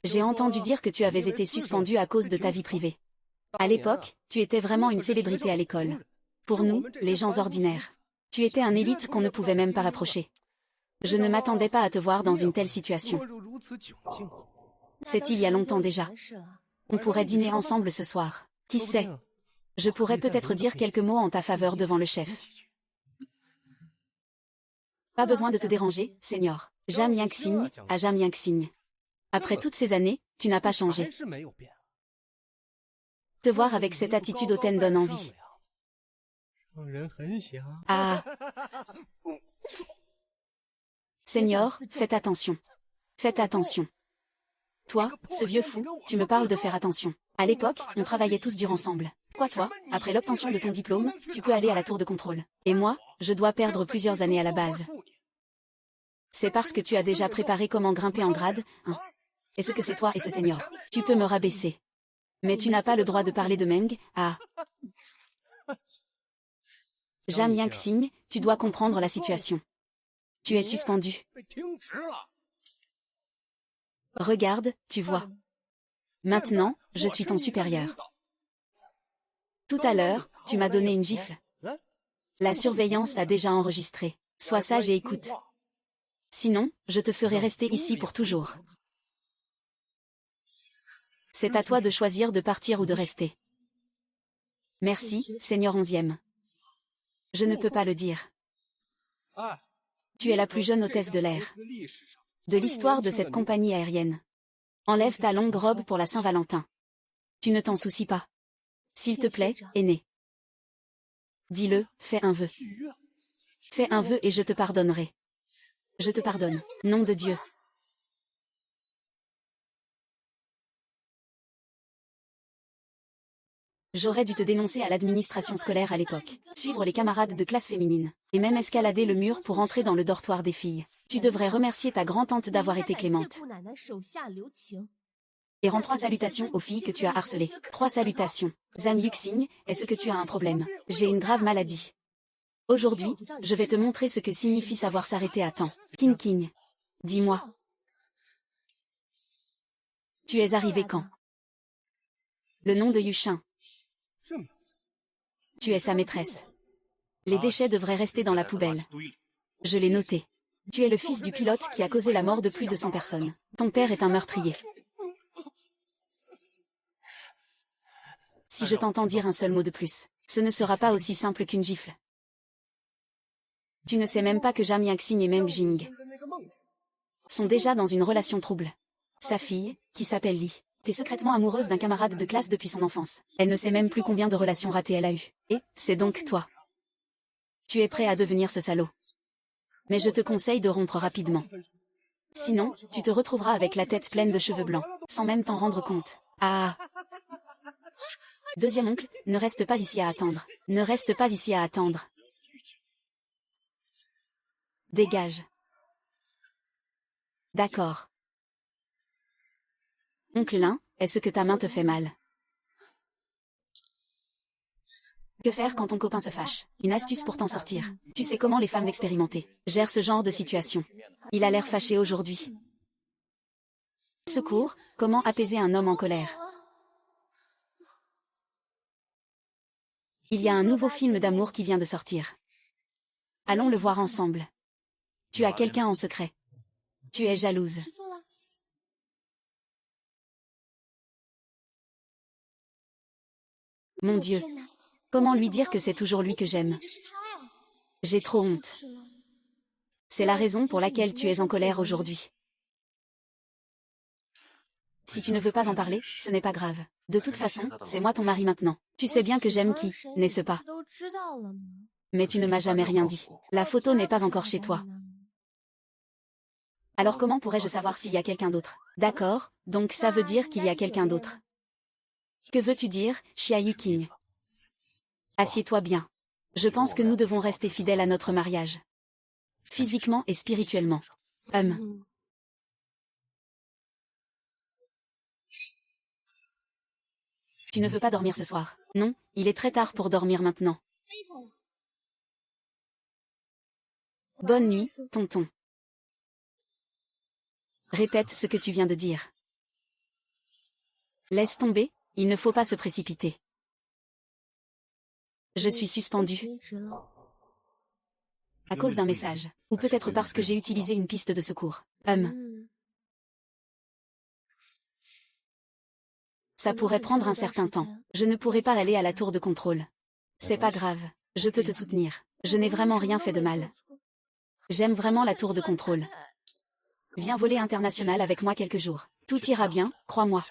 J'ai entendu dire que tu avais été suspendu à cause de ta vie privée. À l'époque, tu étais vraiment une célébrité à l'école. Pour nous, les gens ordinaires. Tu étais un élite qu'on ne pouvait même pas rapprocher. Je ne m'attendais pas à te voir dans une telle situation. C'est il y a longtemps déjà. On pourrait dîner ensemble ce soir. Qui sait? Je pourrais peut-être dire quelques mots en ta faveur devant le chef. Pas besoin de te déranger, Seigneur. Jam Yuxing, à Jam Yuxing. Après toutes ces années, tu n'as pas changé. Te voir avec cette attitude hautaine donne envie. Ah. Seigneur, faites attention. Faites attention. Toi, ce vieux fou, tu me parles de faire attention. À l'époque, on travaillait tous dur ensemble. Quoi toi, après l'obtention de ton diplôme, tu peux aller à la tour de contrôle. Et moi, je dois perdre plusieurs années à la base. C'est parce que tu as déjà préparé comment grimper en grade, hein. Et ce que c'est toi et ce seigneur. Tu peux me rabaisser. Mais tu n'as pas le droit de parler de Meng, ah. Jam Yang-Xing, tu dois comprendre la situation. Tu es suspendu. Regarde, tu vois. Maintenant, je suis ton supérieur. Tout à l'heure, tu m'as donné une gifle. La surveillance a déjà enregistré. Sois sage et écoute. Sinon, je te ferai rester ici pour toujours. C'est à toi de choisir de partir ou de rester. Merci, Seigneur 11e. Je ne peux pas le dire. Tu es la plus jeune hôtesse de l'air. De l'histoire de cette compagnie aérienne. Enlève ta longue robe pour la Saint-Valentin. Tu ne t'en soucies pas. S'il te plaît, aîné. Dis-le, fais un vœu. Fais un vœu et je te pardonnerai. Je te pardonne, nom de Dieu. J'aurais dû te dénoncer à l'administration scolaire à l'époque, suivre les camarades de classe féminine, et même escalader le mur pour entrer dans le dortoir des filles. Tu devrais remercier ta grand-tante d'avoir été clémente. Et rends 3 salutations aux filles que tu as harcelées. 3 salutations. Zhang Yuxing, est-ce que tu as un problème? J'ai une grave maladie. Aujourd'hui, je vais te montrer ce que signifie savoir s'arrêter à temps. King King. Dis-moi. Tu es arrivé quand? Le nom de Yushin. Tu es sa maîtresse. Les déchets devraient rester dans la poubelle. Je l'ai noté. Tu es le fils du pilote qui a causé la mort de plus de 100 personnes. Ton père est un meurtrier. Si je t'entends dire un seul mot de plus, ce ne sera pas aussi simple qu'une gifle. Tu ne sais même pas que Jam Yang-Xing et Meng Jing sont déjà dans une relation trouble. Sa fille, qui s'appelle Li, est secrètement amoureuse d'un camarade de classe depuis son enfance. Elle ne sait même plus combien de relations ratées elle a eues. Et, c'est donc toi. Tu es prêt à devenir ce salaud. Mais je te conseille de rompre rapidement. Sinon, tu te retrouveras avec la tête pleine de cheveux blancs, sans même t'en rendre compte. Ah. Deuxième oncle, ne reste pas ici à attendre. Ne reste pas ici à attendre. Dégage. D'accord. Oncle Lin, est-ce que ta main te fait mal? Que faire quand ton copain se fâche? Une astuce pour t'en sortir. Tu sais comment les femmes expérimentées gèrent ce genre de situation. Il a l'air fâché aujourd'hui. Secours, comment apaiser un homme en colère? Il y a un nouveau film d'amour qui vient de sortir. Allons le voir ensemble. Tu as quelqu'un en secret. Tu es jalouse. Mon Dieu. Comment lui dire que c'est toujours lui que j'aime? J'ai trop honte. C'est la raison pour laquelle tu es en colère aujourd'hui. Si tu ne veux pas en parler, ce n'est pas grave. De toute façon, c'est moi ton mari maintenant. Tu sais bien que j'aime qui, n'est-ce pas? Mais tu ne m'as jamais rien dit. La photo n'est pas encore chez toi. Alors comment pourrais-je savoir s'il y a quelqu'un d'autre? D'accord, donc ça veut dire qu'il y a quelqu'un d'autre. Que veux-tu dire, Xia Yuqing? Assieds-toi bien. Je pense que nous devons rester fidèles à notre mariage. Physiquement et spirituellement. Tu ne veux pas dormir ce soir? Non, il est très tard pour dormir maintenant. Bonne nuit, tonton. Répète ce que tu viens de dire. Laisse tomber, il ne faut pas se précipiter. Je suis suspendu. À cause d'un message, ou peut-être parce que j'ai utilisé une piste de secours. Ça pourrait prendre un certain temps. Je ne pourrai pas aller à la tour de contrôle. C'est pas grave, je peux te soutenir. Je n'ai vraiment rien fait de mal. J'aime vraiment la tour de contrôle. Viens voler international avec moi quelques jours. Tout ira bien, crois-moi.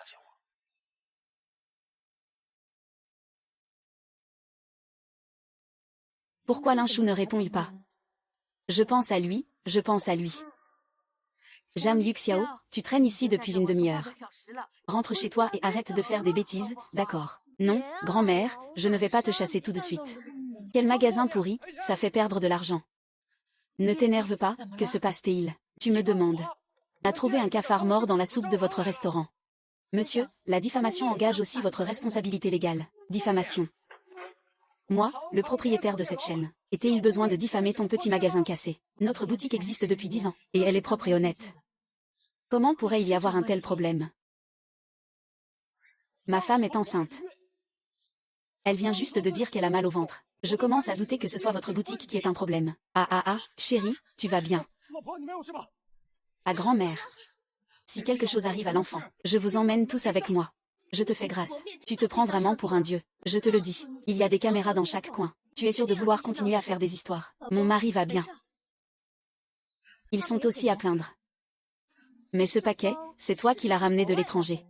Pourquoi Lin Shu ne répond-il pas? Je pense à lui, je pense à lui. Jam Yuxiao, tu traînes ici depuis une demi-heure. Rentre chez toi et arrête de faire des bêtises, d'accord? Non, grand-mère, je ne vais pas te chasser tout de suite. Quel magasin pourri, ça fait perdre de l'argent. Ne t'énerve pas, que se passe-t-il? Tu me demandes. On a trouvé un cafard mort dans la soupe de votre restaurant. Monsieur, la diffamation engage aussi votre responsabilité légale. Diffamation. Moi, le propriétaire de cette chaîne. Était-il besoin de diffamer ton petit magasin cassé? Notre boutique existe depuis 10 ans, et elle est propre et honnête. Comment pourrait il y avoir un tel problème? Ma femme est enceinte. Elle vient juste de dire qu'elle a mal au ventre. Je commence à douter que ce soit votre boutique qui est un problème. Chérie, tu vas bien. À grand-mère. Si quelque chose arrive à l'enfant, je vous emmène tous avec moi. Je te fais grâce. Tu te prends vraiment pour un dieu. Je te le dis. Il y a des caméras dans chaque coin. Tu es sûr de vouloir continuer à faire des histoires. Mon mari va bien. Ils sont aussi à plaindre. Mais ce paquet, c'est toi qui l'as ramené de l'étranger.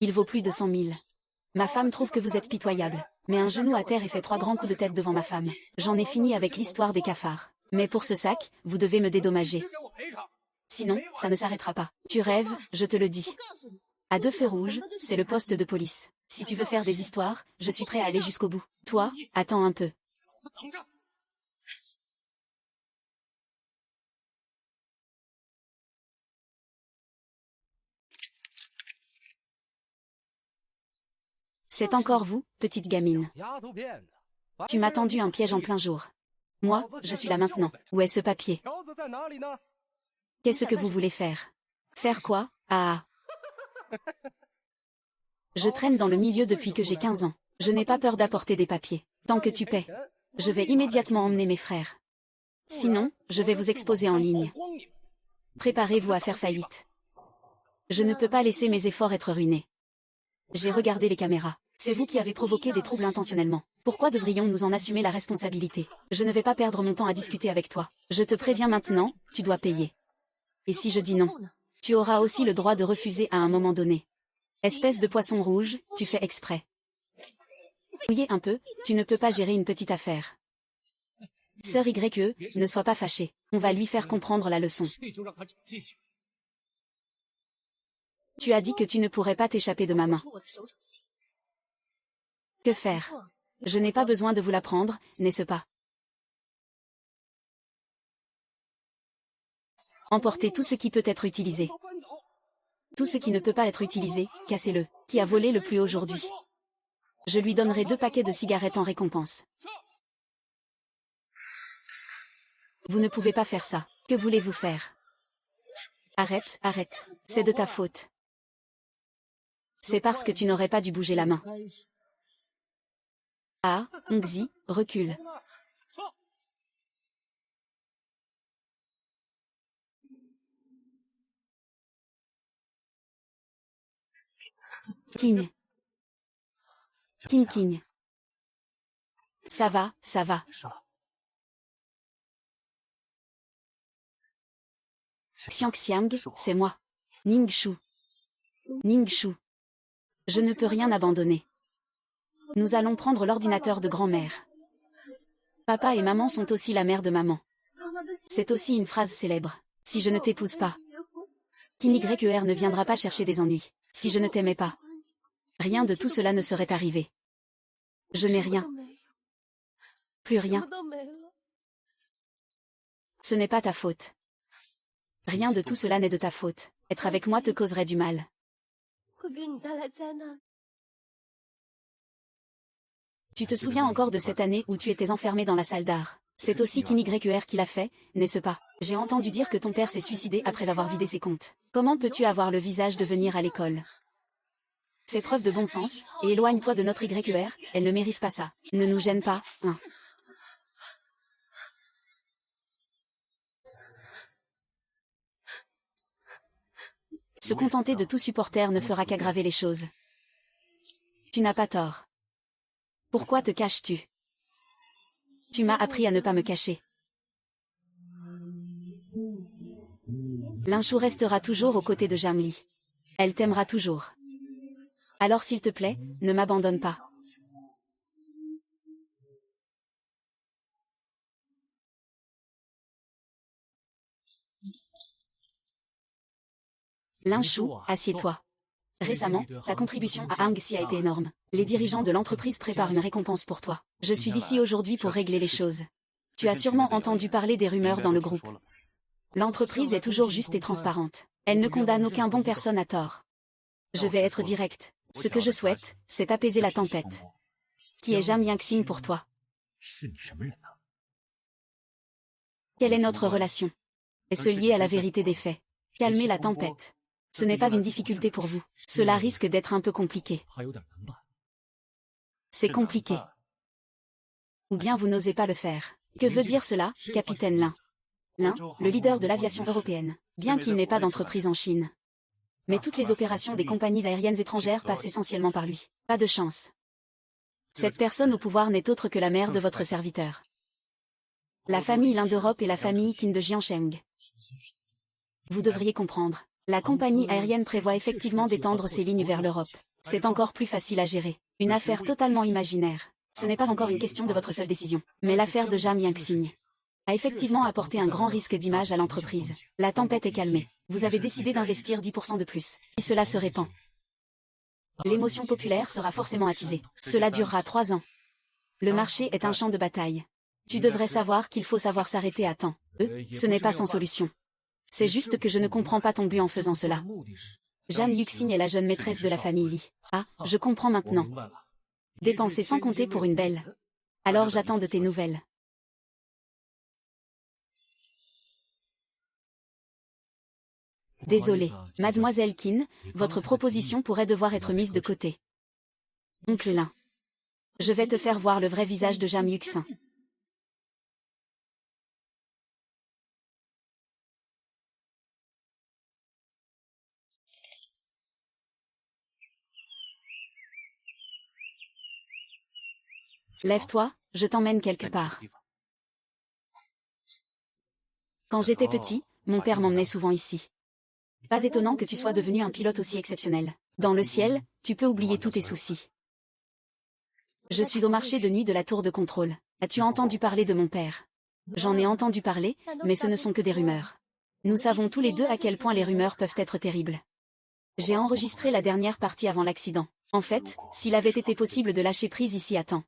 Il vaut plus de 100 000. Ma femme trouve que vous êtes pitoyable. Mets un genou à terre et fais 3 grands coups de tête devant ma femme. J'en ai fini avec l'histoire des cafards. Mais pour ce sac, vous devez me dédommager. Sinon, ça ne s'arrêtera pas. Tu rêves, je te le dis. À 2 feux rouges, c'est le poste de police. Si tu veux faire des histoires, je suis prêt à aller jusqu'au bout. Toi, attends un peu. C'est encore vous, petite gamine. Tu m'as tendu un piège en plein jour. Moi, je suis là maintenant. Où est ce papier? Qu'est-ce que vous voulez faire? Faire quoi? Je traîne dans le milieu depuis que j'ai 15 ans. Je n'ai pas peur d'apporter des papiers. Tant que tu paies. Je vais immédiatement emmener mes frères. Sinon, je vais vous exposer en ligne. Préparez-vous à faire faillite. Je ne peux pas laisser mes efforts être ruinés. J'ai regardé les caméras. C'est vous qui avez provoqué des troubles intentionnellement. Pourquoi devrions-nous en assumer la responsabilité? Je ne vais pas perdre mon temps à discuter avec toi. Je te préviens maintenant, tu dois payer. Et si je dis non? Tu auras aussi le droit de refuser à un moment donné. Espèce de poisson rouge, tu fais exprès. Fouillez un peu, tu ne peux pas gérer une petite affaire. Sœur YE, ne sois pas fâchée. On va lui faire comprendre la leçon. Tu as dit que tu ne pourrais pas t'échapper de ma main. Que faire? Je n'ai pas besoin de vous l'apprendre, n'est-ce pas? Emportez tout ce qui peut être utilisé. Tout ce qui ne peut pas être utilisé, cassez-le. Qui a volé le plus aujourd'hui? Je lui donnerai 2 paquets de cigarettes en récompense. Vous ne pouvez pas faire ça. Que voulez-vous faire? Arrête, arrête. C'est de ta faute. C'est parce que tu n'aurais pas dû bouger la main. Ongzi, recule. King. King. Ça va, ça va. Xiang, c'est moi. Ningshu. Je ne peux rien abandonner. Nous allons prendre l'ordinateur de grand-mère. Papa et maman sont aussi la mère de maman. C'est aussi une phrase célèbre. Si je ne t'épouse pas, KinYer ne viendra pas chercher des ennuis. Si je ne t'aimais pas, rien de tout cela ne serait arrivé. Je n'ai rien. Plus rien. Ce n'est pas ta faute. Rien de tout cela n'est de ta faute. Être avec moi te causerait du mal. Tu te souviens encore de cette année où tu étais enfermé dans la salle d'art? C'est aussi KinYer qui l'a fait, n'est-ce pas? J'ai entendu dire que ton père s'est suicidé après avoir vidé ses comptes. Comment peux-tu avoir le visage de venir à l'école? Fais preuve de bon sens, et éloigne-toi de notre YER, elle ne mérite pas ça. Ne nous gêne pas, hein. Se contenter de tout supporter ne fera qu'aggraver les choses. Tu n'as pas tort. Pourquoi te caches-tu? Tu m'as appris à ne pas me cacher. Linchou restera toujours aux côtés de Jamli. Elle t'aimera toujours. Alors s'il te plaît, ne m'abandonne pas. Lin Shu, assieds-toi. Récemment, ta contribution à Hangxi a été énorme. Les dirigeants de l'entreprise préparent une récompense pour toi. Je suis ici aujourd'hui pour régler les choses. Tu as sûrement entendu parler des rumeurs dans le groupe. L'entreprise est toujours juste et transparente. Elle ne condamne aucun bon personne à tort. Je vais être direct. Ce que je souhaite, c'est apaiser la tempête. Qui est Jam Yingxing pour toi? Quelle est notre relation? Est-ce lié à la vérité des faits? Calmez la tempête. Ce n'est pas une difficulté pour vous. Cela risque d'être un peu compliqué. C'est compliqué. Ou bien vous n'osez pas le faire. Que veut dire cela, capitaine Lin? Lin, le leader de l'aviation européenne, bien qu'il n'ait pas d'entreprise en Chine. Mais toutes les opérations des compagnies aériennes étrangères passent essentiellement par lui. Pas de chance. Cette personne au pouvoir n'est autre que la mère de votre serviteur. La famille Lin d'Europe et la famille Qin de Jiansheng. Vous devriez comprendre. La compagnie aérienne prévoit effectivement d'étendre ses lignes vers l'Europe. C'est encore plus facile à gérer. Une affaire totalement imaginaire. Ce n'est pas encore une question de votre seule décision. Mais l'affaire de Jam Yingxing a effectivement apporté un grand risque d'image à l'entreprise. La tempête est calmée. Vous avez décidé d'investir 10% de plus. Si cela se répand, l'émotion populaire sera forcément attisée. Cela durera 3 ans. Le marché est un champ de bataille. Tu devrais savoir qu'il faut savoir s'arrêter à temps. Ce n'est pas sans solution. C'est juste que je ne comprends pas ton but en faisant cela. Jam Yuxing est la jeune maîtresse de la famille Li. Ah, je comprends maintenant. Dépenser sans compter pour une belle. Alors j'attends de tes nouvelles. Désolé, mademoiselle Qin, votre proposition pourrait devoir être mise de côté. Oncle Lin. Je vais te faire voir le vrai visage de Jam Yuxing. Lève-toi, je t'emmène quelque part. Quand j'étais petit, mon père m'emmenait souvent ici. Pas étonnant que tu sois devenu un pilote aussi exceptionnel. Dans le ciel, tu peux oublier tous tes soucis. Je suis au marché de nuit de la tour de contrôle. As-tu entendu parler de mon père? J'en ai entendu parler, mais ce ne sont que des rumeurs. Nous savons tous les deux à quel point les rumeurs peuvent être terribles. J'ai enregistré la dernière partie avant l'accident. En fait, s'il avait été possible de lâcher prise ici à temps,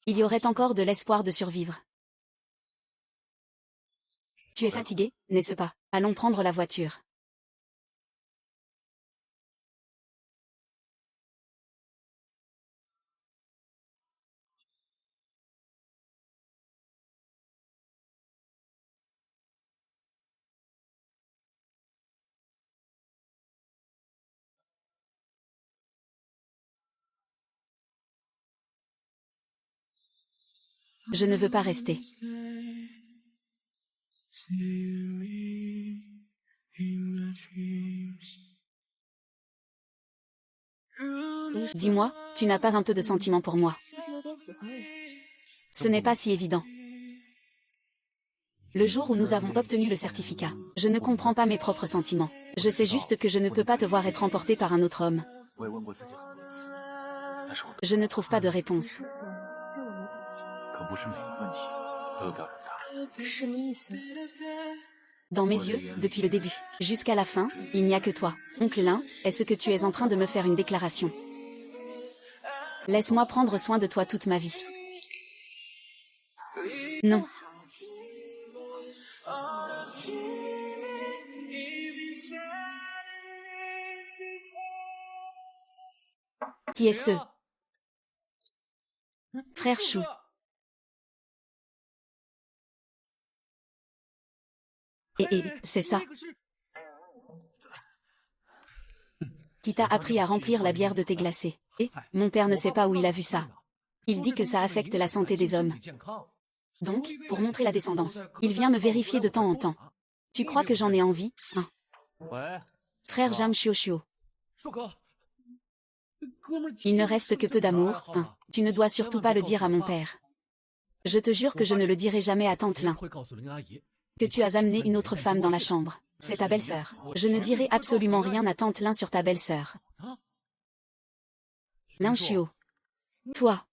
il y aurait encore de l'espoir de survivre. Tu es fatigué, n'est-ce pas? Allons prendre la voiture. Je ne veux pas rester. Dis-moi, tu n'as pas un peu de sentiment pour moi? Ce n'est pas si évident. Le jour où nous avons obtenu le certificat, je ne comprends pas mes propres sentiments. Je sais juste que je ne peux pas te voir être emporté par un autre homme. Je ne trouve pas de réponse. Dans mes yeux, depuis le début, jusqu'à la fin, il n'y a que toi. Oncle Lin, est-ce que tu es en train de me faire une déclaration? Laisse-moi prendre soin de toi toute ma vie. Non. Qui est ce? Frère Chou. Et c'est ça. Qui t'a appris à remplir la bière de thé glacé. Et, mon père ne sait pas où il a vu ça. Il dit que ça affecte la santé des hommes. Donc, pour montrer la descendance, il vient me vérifier de temps en temps. Tu crois que j'en ai envie, hein? Frère Jam Xiuxiu. Il ne reste que peu d'amour, hein. Tu ne dois surtout pas le dire à mon père. Je te jure que je ne le dirai jamais à tante Lin. Que tu as amené une autre femme dans la chambre. C'est ta belle-sœur. Je ne dirai absolument rien à tante Lin sur ta belle-sœur. Lin Xiu. Toi.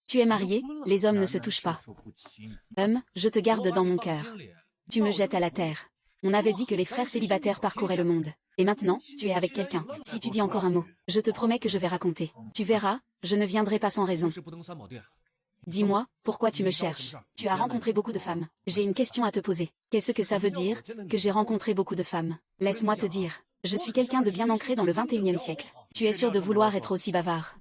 Tu es marié, les hommes ne se touchent pas. Je te garde dans mon cœur. Tu me jettes à la terre. On avait dit que les frères célibataires parcouraient le monde. Et maintenant, tu es avec quelqu'un. Si tu dis encore un mot, je te promets que je vais raconter. Tu verras, je ne viendrai pas sans raison. Dis-moi, pourquoi tu me cherches? Tu as rencontré beaucoup de femmes. J'ai une question à te poser. Qu'est-ce que ça veut dire, que j'ai rencontré beaucoup de femmes? Laisse-moi te dire. Je suis quelqu'un de bien ancré dans le XXIe siècle. Tu es sûr de vouloir être aussi bavard?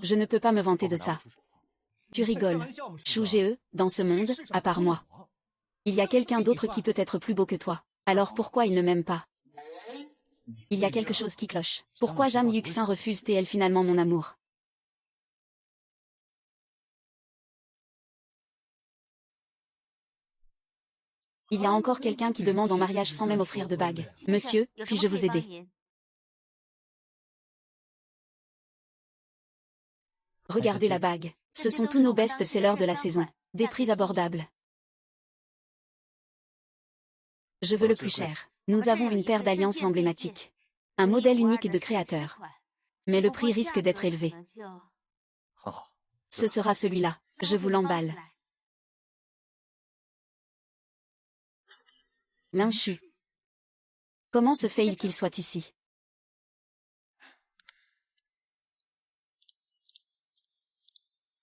Je ne peux pas me vanter de ça. Tu rigoles. Chou GE, dans ce monde, à part moi. Il y a quelqu'un d'autre qui peut être plus beau que toi. Alors pourquoi il ne m'aime pas? Il y a quelque chose qui cloche. Pourquoi Jam Yuxin refuse-t-elle finalement mon amour? Il y a encore quelqu'un qui demande en mariage sans même offrir de bague. Monsieur, puis-je vous aider? Regardez la bague. Ce sont tous nos best-sellers de la saison. Des prix abordables. Je veux le plus cher. Nous avons une paire d'alliances emblématiques. Un modèle unique de créateur. Mais le prix risque d'être élevé. Ce sera celui-là. Je vous l'emballe. Linchu. Comment se fait-il qu'il soit ici?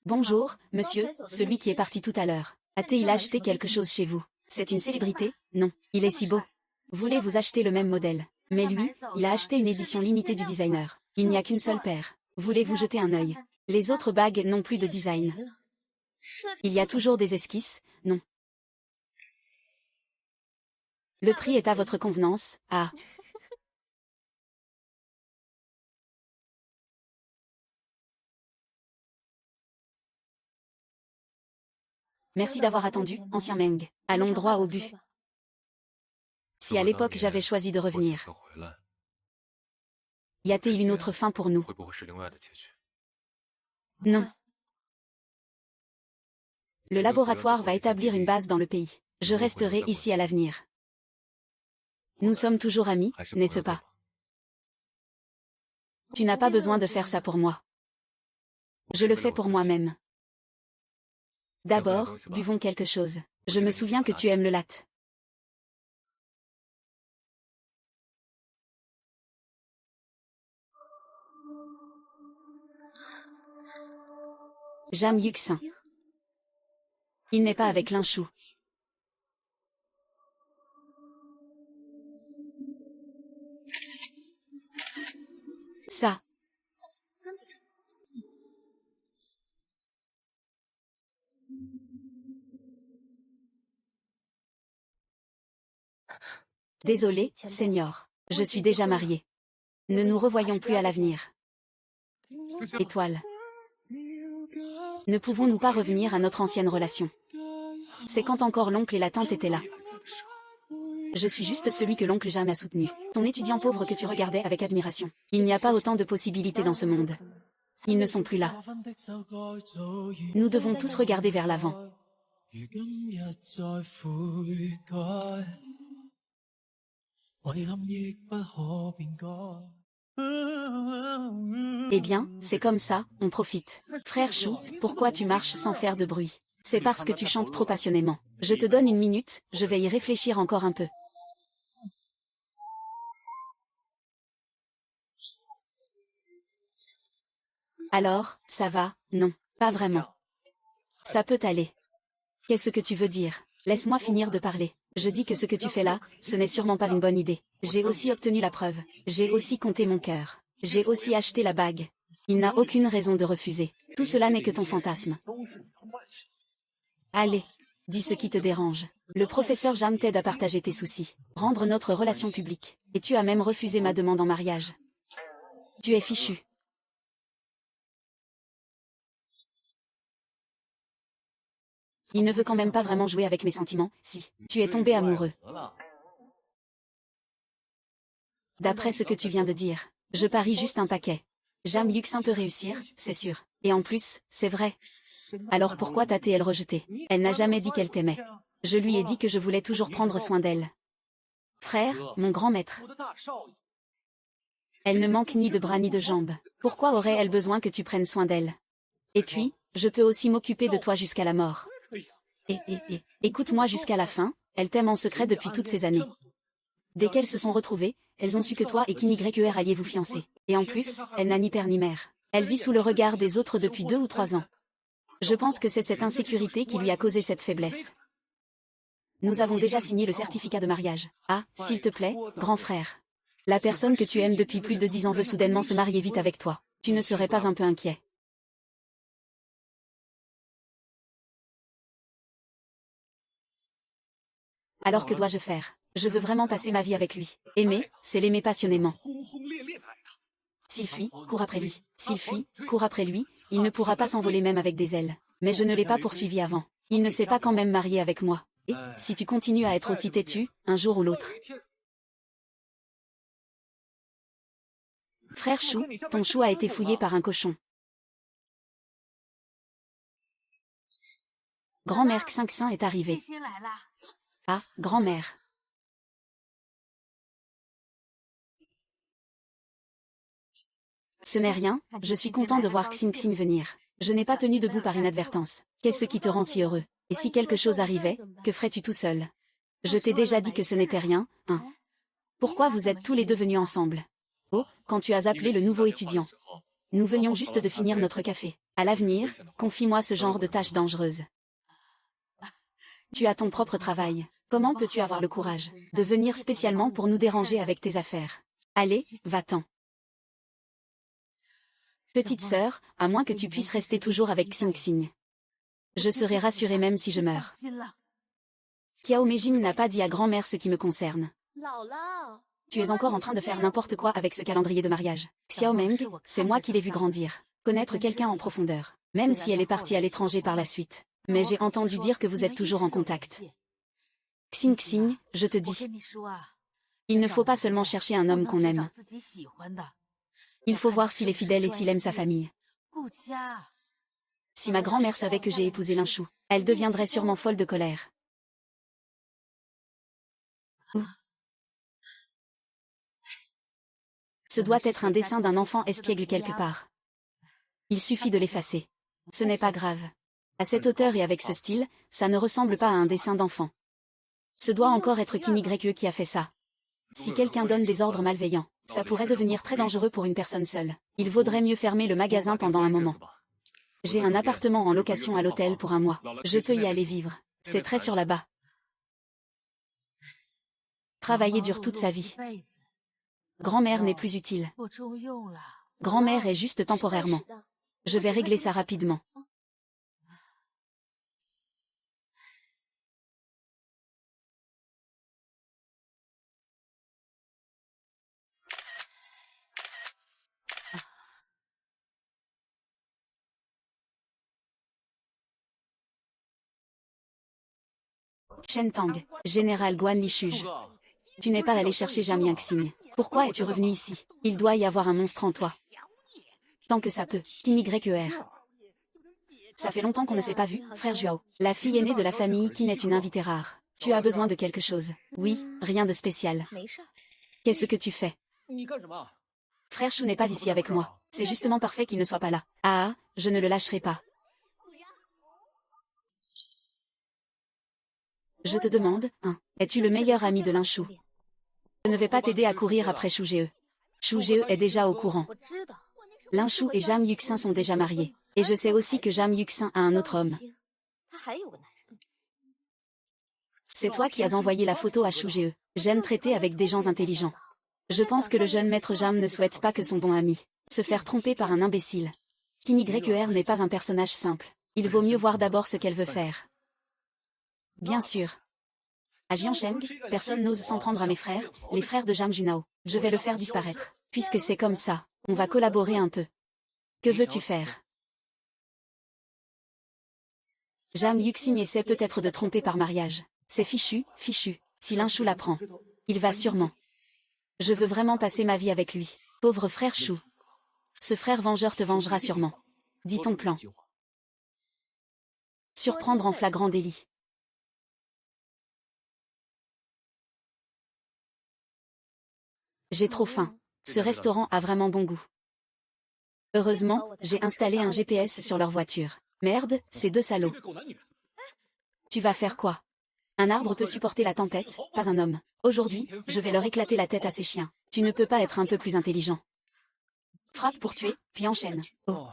Bonjour, monsieur, celui qui est parti tout à l'heure. A-t-il acheté quelque chose chez vous? C'est une célébrité? Non, il est si beau. Voulez-vous acheter le même modèle? Mais lui, il a acheté une édition limitée du designer. Il n'y a qu'une seule paire. Voulez-vous jeter un œil? Les autres bagues n'ont plus de design. Il y a toujours des esquisses, non. Le prix est à votre convenance, ah. Merci d'avoir attendu, ancien Meng. Allons droit au but. Si à l'époque j'avais choisi de revenir, y a-t-il une autre fin pour nous? Non. Le laboratoire va établir une base dans le pays. Je resterai ici à l'avenir. Nous sommes toujours amis, n'est-ce pas? Tu n'as pas besoin de faire ça pour moi. Je le fais pour moi-même. D'abord, buvons quelque chose. Je me souviens que tu aimes le latte. Jam Yuxin. Il n'est pas avec Linchu. Ça. Désolé, Seigneur. Je suis déjà marié. Ne nous revoyons plus à l'avenir. Étoile. Ne pouvons-nous pas revenir à notre ancienne relation? C'est quand encore l'oncle et la tante étaient là. Je suis juste celui que l'oncle Jam a soutenu. Ton étudiant pauvre que tu regardais avec admiration. Il n'y a pas autant de possibilités dans ce monde. Ils ne sont plus là. Nous devons tous regarder vers l'avant. Eh bien, c'est comme ça, on profite. Frère Chou, pourquoi tu marches sans faire de bruit? C'est parce que tu chantes trop passionnément. Je te donne une minute, je vais y réfléchir encore un peu. Alors, ça va? Non, pas vraiment. Ça peut aller. Qu'est-ce que tu veux dire? Laisse-moi finir de parler. Je dis que ce que tu fais là, ce n'est sûrement pas une bonne idée. J'ai aussi obtenu la preuve. J'ai aussi compté mon cœur. J'ai aussi acheté la bague. Il n'a aucune raison de refuser. Tout cela n'est que ton fantasme. Allez, dis ce qui te dérange. Le professeur Jam t'aide à partager tes soucis, rendre notre relation publique. Et tu as même refusé ma demande en mariage. Tu es fichu. Il ne veut quand même pas vraiment jouer avec mes sentiments, si. Tu es tombé amoureux. D'après ce que tu viens de dire, je parie juste un paquet. Jam Yuxin peut réussir, c'est sûr. Et en plus, c'est vrai. Alors pourquoi t'a-t-elle rejeté? Elle n'a jamais dit qu'elle t'aimait. Je lui ai dit que je voulais toujours prendre soin d'elle. Frère, mon grand maître. Elle ne manque ni de bras ni de jambes. Pourquoi aurait-elle besoin que tu prennes soin d'elle? Et puis, je peux aussi m'occuper de toi jusqu'à la mort. Écoute-moi jusqu'à la fin, elle t'aime en secret depuis toutes ces années. Dès qu'elles se sont retrouvées, elles ont su que toi et King YER alliez vous fiancer. Et en plus, elle n'a ni père ni mère. Elle vit sous le regard des autres depuis 2 ou 3 ans. Je pense que c'est cette insécurité qui lui a causé cette faiblesse. Nous avons déjà signé le certificat de mariage. Ah, s'il te plaît, grand frère. La personne que tu aimes depuis plus de 10 ans veut soudainement se marier vite avec toi. Tu ne serais pas un peu inquiet? Alors que dois-je faire? Je veux vraiment passer ma vie avec lui. Aimer, c'est l'aimer passionnément. S'il fuit, cours après lui. S'il fuit, cours après lui, il ne pourra pas s'envoler même avec des ailes. Mais je ne l'ai pas poursuivi avant. Il ne s'est pas quand même marié avec moi. Et, si tu continues à être aussi têtu, un jour ou l'autre. Frère Chou, ton chou a été fouillé par un cochon. Grand-mère Xinxin est arrivée. Ah, grand-mère. Ce n'est rien, je suis content de voir Xinxin venir. Je n'ai pas tenu debout par inadvertance. Qu'est-ce qui te rend si heureux? Et si quelque chose arrivait, que ferais-tu tout seul? Je t'ai déjà dit que ce n'était rien, hein. Pourquoi vous êtes tous les deux venus ensemble? Oh, quand tu as appelé le nouveau étudiant. Nous venions juste de finir notre café. À l'avenir, confie-moi ce genre de tâches dangereuses. Tu as ton propre travail. Comment peux-tu avoir le courage de venir spécialement pour nous déranger avec tes affaires? Allez, va-t'en. Petite sœur, à moins que tu puisses rester toujours avec Xinxin. Je serai rassurée même si je meurs. Xiao Meijing n'a pas dit à grand-mère ce qui me concerne. Tu es encore en train de faire n'importe quoi avec ce calendrier de mariage. Xiao Meng, c'est moi qui l'ai vu grandir. Connaître quelqu'un en profondeur. Même si elle est partie à l'étranger par la suite. Mais j'ai entendu dire que vous êtes toujours en contact. Xinxin, je te dis. Il ne faut pas seulement chercher un homme qu'on aime. Il faut voir s'il est fidèle et s'il aime sa famille. Si ma grand-mère savait que j'ai épousé Linchou, elle deviendrait sûrement folle de colère. Ce doit être un dessin d'un enfant espiègle quelque part. Il suffit de l'effacer. Ce n'est pas grave. À cette hauteur et avec ce style, ça ne ressemble pas à un dessin d'enfant. Ce doit encore être King YE qui a fait ça. Si quelqu'un donne des ordres malveillants, ça pourrait devenir très dangereux pour une personne seule. Il vaudrait mieux fermer le magasin pendant un moment. J'ai un appartement en location à l'hôtel pour un mois. Je peux y aller vivre. C'est très sur là-bas. Travailler dure toute sa vie. Grand-mère n'est plus utile. Grand-mère est juste temporairement. Je vais régler ça rapidement. Shen Tang, général Guan Lishuge. Tu n'es pas allé chercher Jam Yangxing. Pourquoi es-tu revenu ici? Il doit y avoir un monstre en toi. Tant que ça peut, King YER. Ça fait longtemps qu'on ne s'est pas vu, frère Juao. La fille aînée de la famille Qin est une invitée rare. Tu as besoin de quelque chose. Oui, rien de spécial. Qu'est-ce que tu fais? Frère Chou n'est pas ici avec moi. C'est justement parfait qu'il ne soit pas là. Ah, je ne le lâcherai pas. Je te demande, hein, es-tu le meilleur ami de Linchou? Je ne vais pas t'aider à courir après Shu Jie. Shu Jie est déjà au courant. Linchou et Jam Yuxin sont déjà mariés. Et je sais aussi que Jam Yuxin a un autre homme. C'est toi qui as envoyé la photo à Shu Jie. J'aime traiter avec des gens intelligents. Je pense que le jeune maître Jam ne souhaite pas que son bon ami se faire tromper par un imbécile. King YER n'est pas un personnage simple. Il vaut mieux voir d'abord ce qu'elle veut faire. Bien sûr. À Jiansheng, personne n'ose s'en prendre à mes frères, les frères de Jam Junao. Je vais le faire disparaître. Puisque c'est comme ça, on va collaborer un peu. Que veux-tu faire? Jam Yuxin essaie peut-être de tromper par mariage. C'est fichu, fichu. Si Linchou l'apprend, il va sûrement. Je veux vraiment passer ma vie avec lui. Pauvre frère Chou. Ce frère vengeur te vengera sûrement. Dis ton plan. Surprendre en flagrant délit. J'ai trop faim. Ce restaurant a vraiment bon goût. Heureusement, j'ai installé un GPS sur leur voiture. Merde, ces deux salauds. Tu vas faire quoi? Un arbre peut supporter la tempête, pas un homme. Aujourd'hui, je vais leur éclater la tête à ces chiens. Tu ne peux pas être un peu plus intelligent. Frappe pour tuer, puis enchaîne. Oh.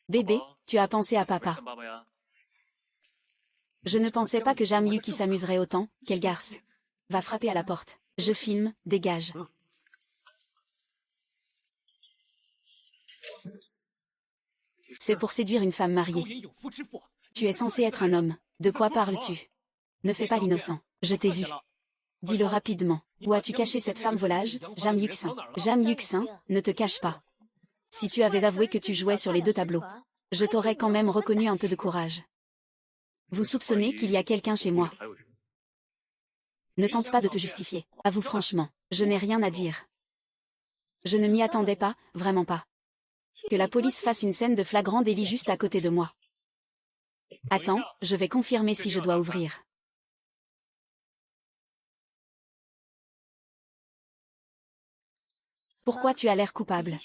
Bébé, tu as pensé à papa. Je ne pensais pas que Jam Yuki s'amuserait autant. Quelle garce. Va frapper à la porte. Je filme, dégage. C'est pour séduire une femme mariée. Tu es censé être un homme. De quoi parles-tu? Ne fais pas l'innocent. Je t'ai vu. Dis-le rapidement. Où as-tu caché cette femme volage, Jam Yuxin? Jam Yuxin, ne te cache pas. Si tu avais avoué que tu jouais sur les deux tableaux, je t'aurais quand même reconnu un peu de courage. Vous soupçonnez qu'il y a quelqu'un chez moi. Ne tente pas de te justifier. Avoue franchement, je n'ai rien à dire. Je ne m'y attendais pas, vraiment pas. Que la police fasse une scène de flagrant délit juste à côté de moi. Attends, je vais confirmer si je dois ouvrir. Pourquoi tu as l'air coupable?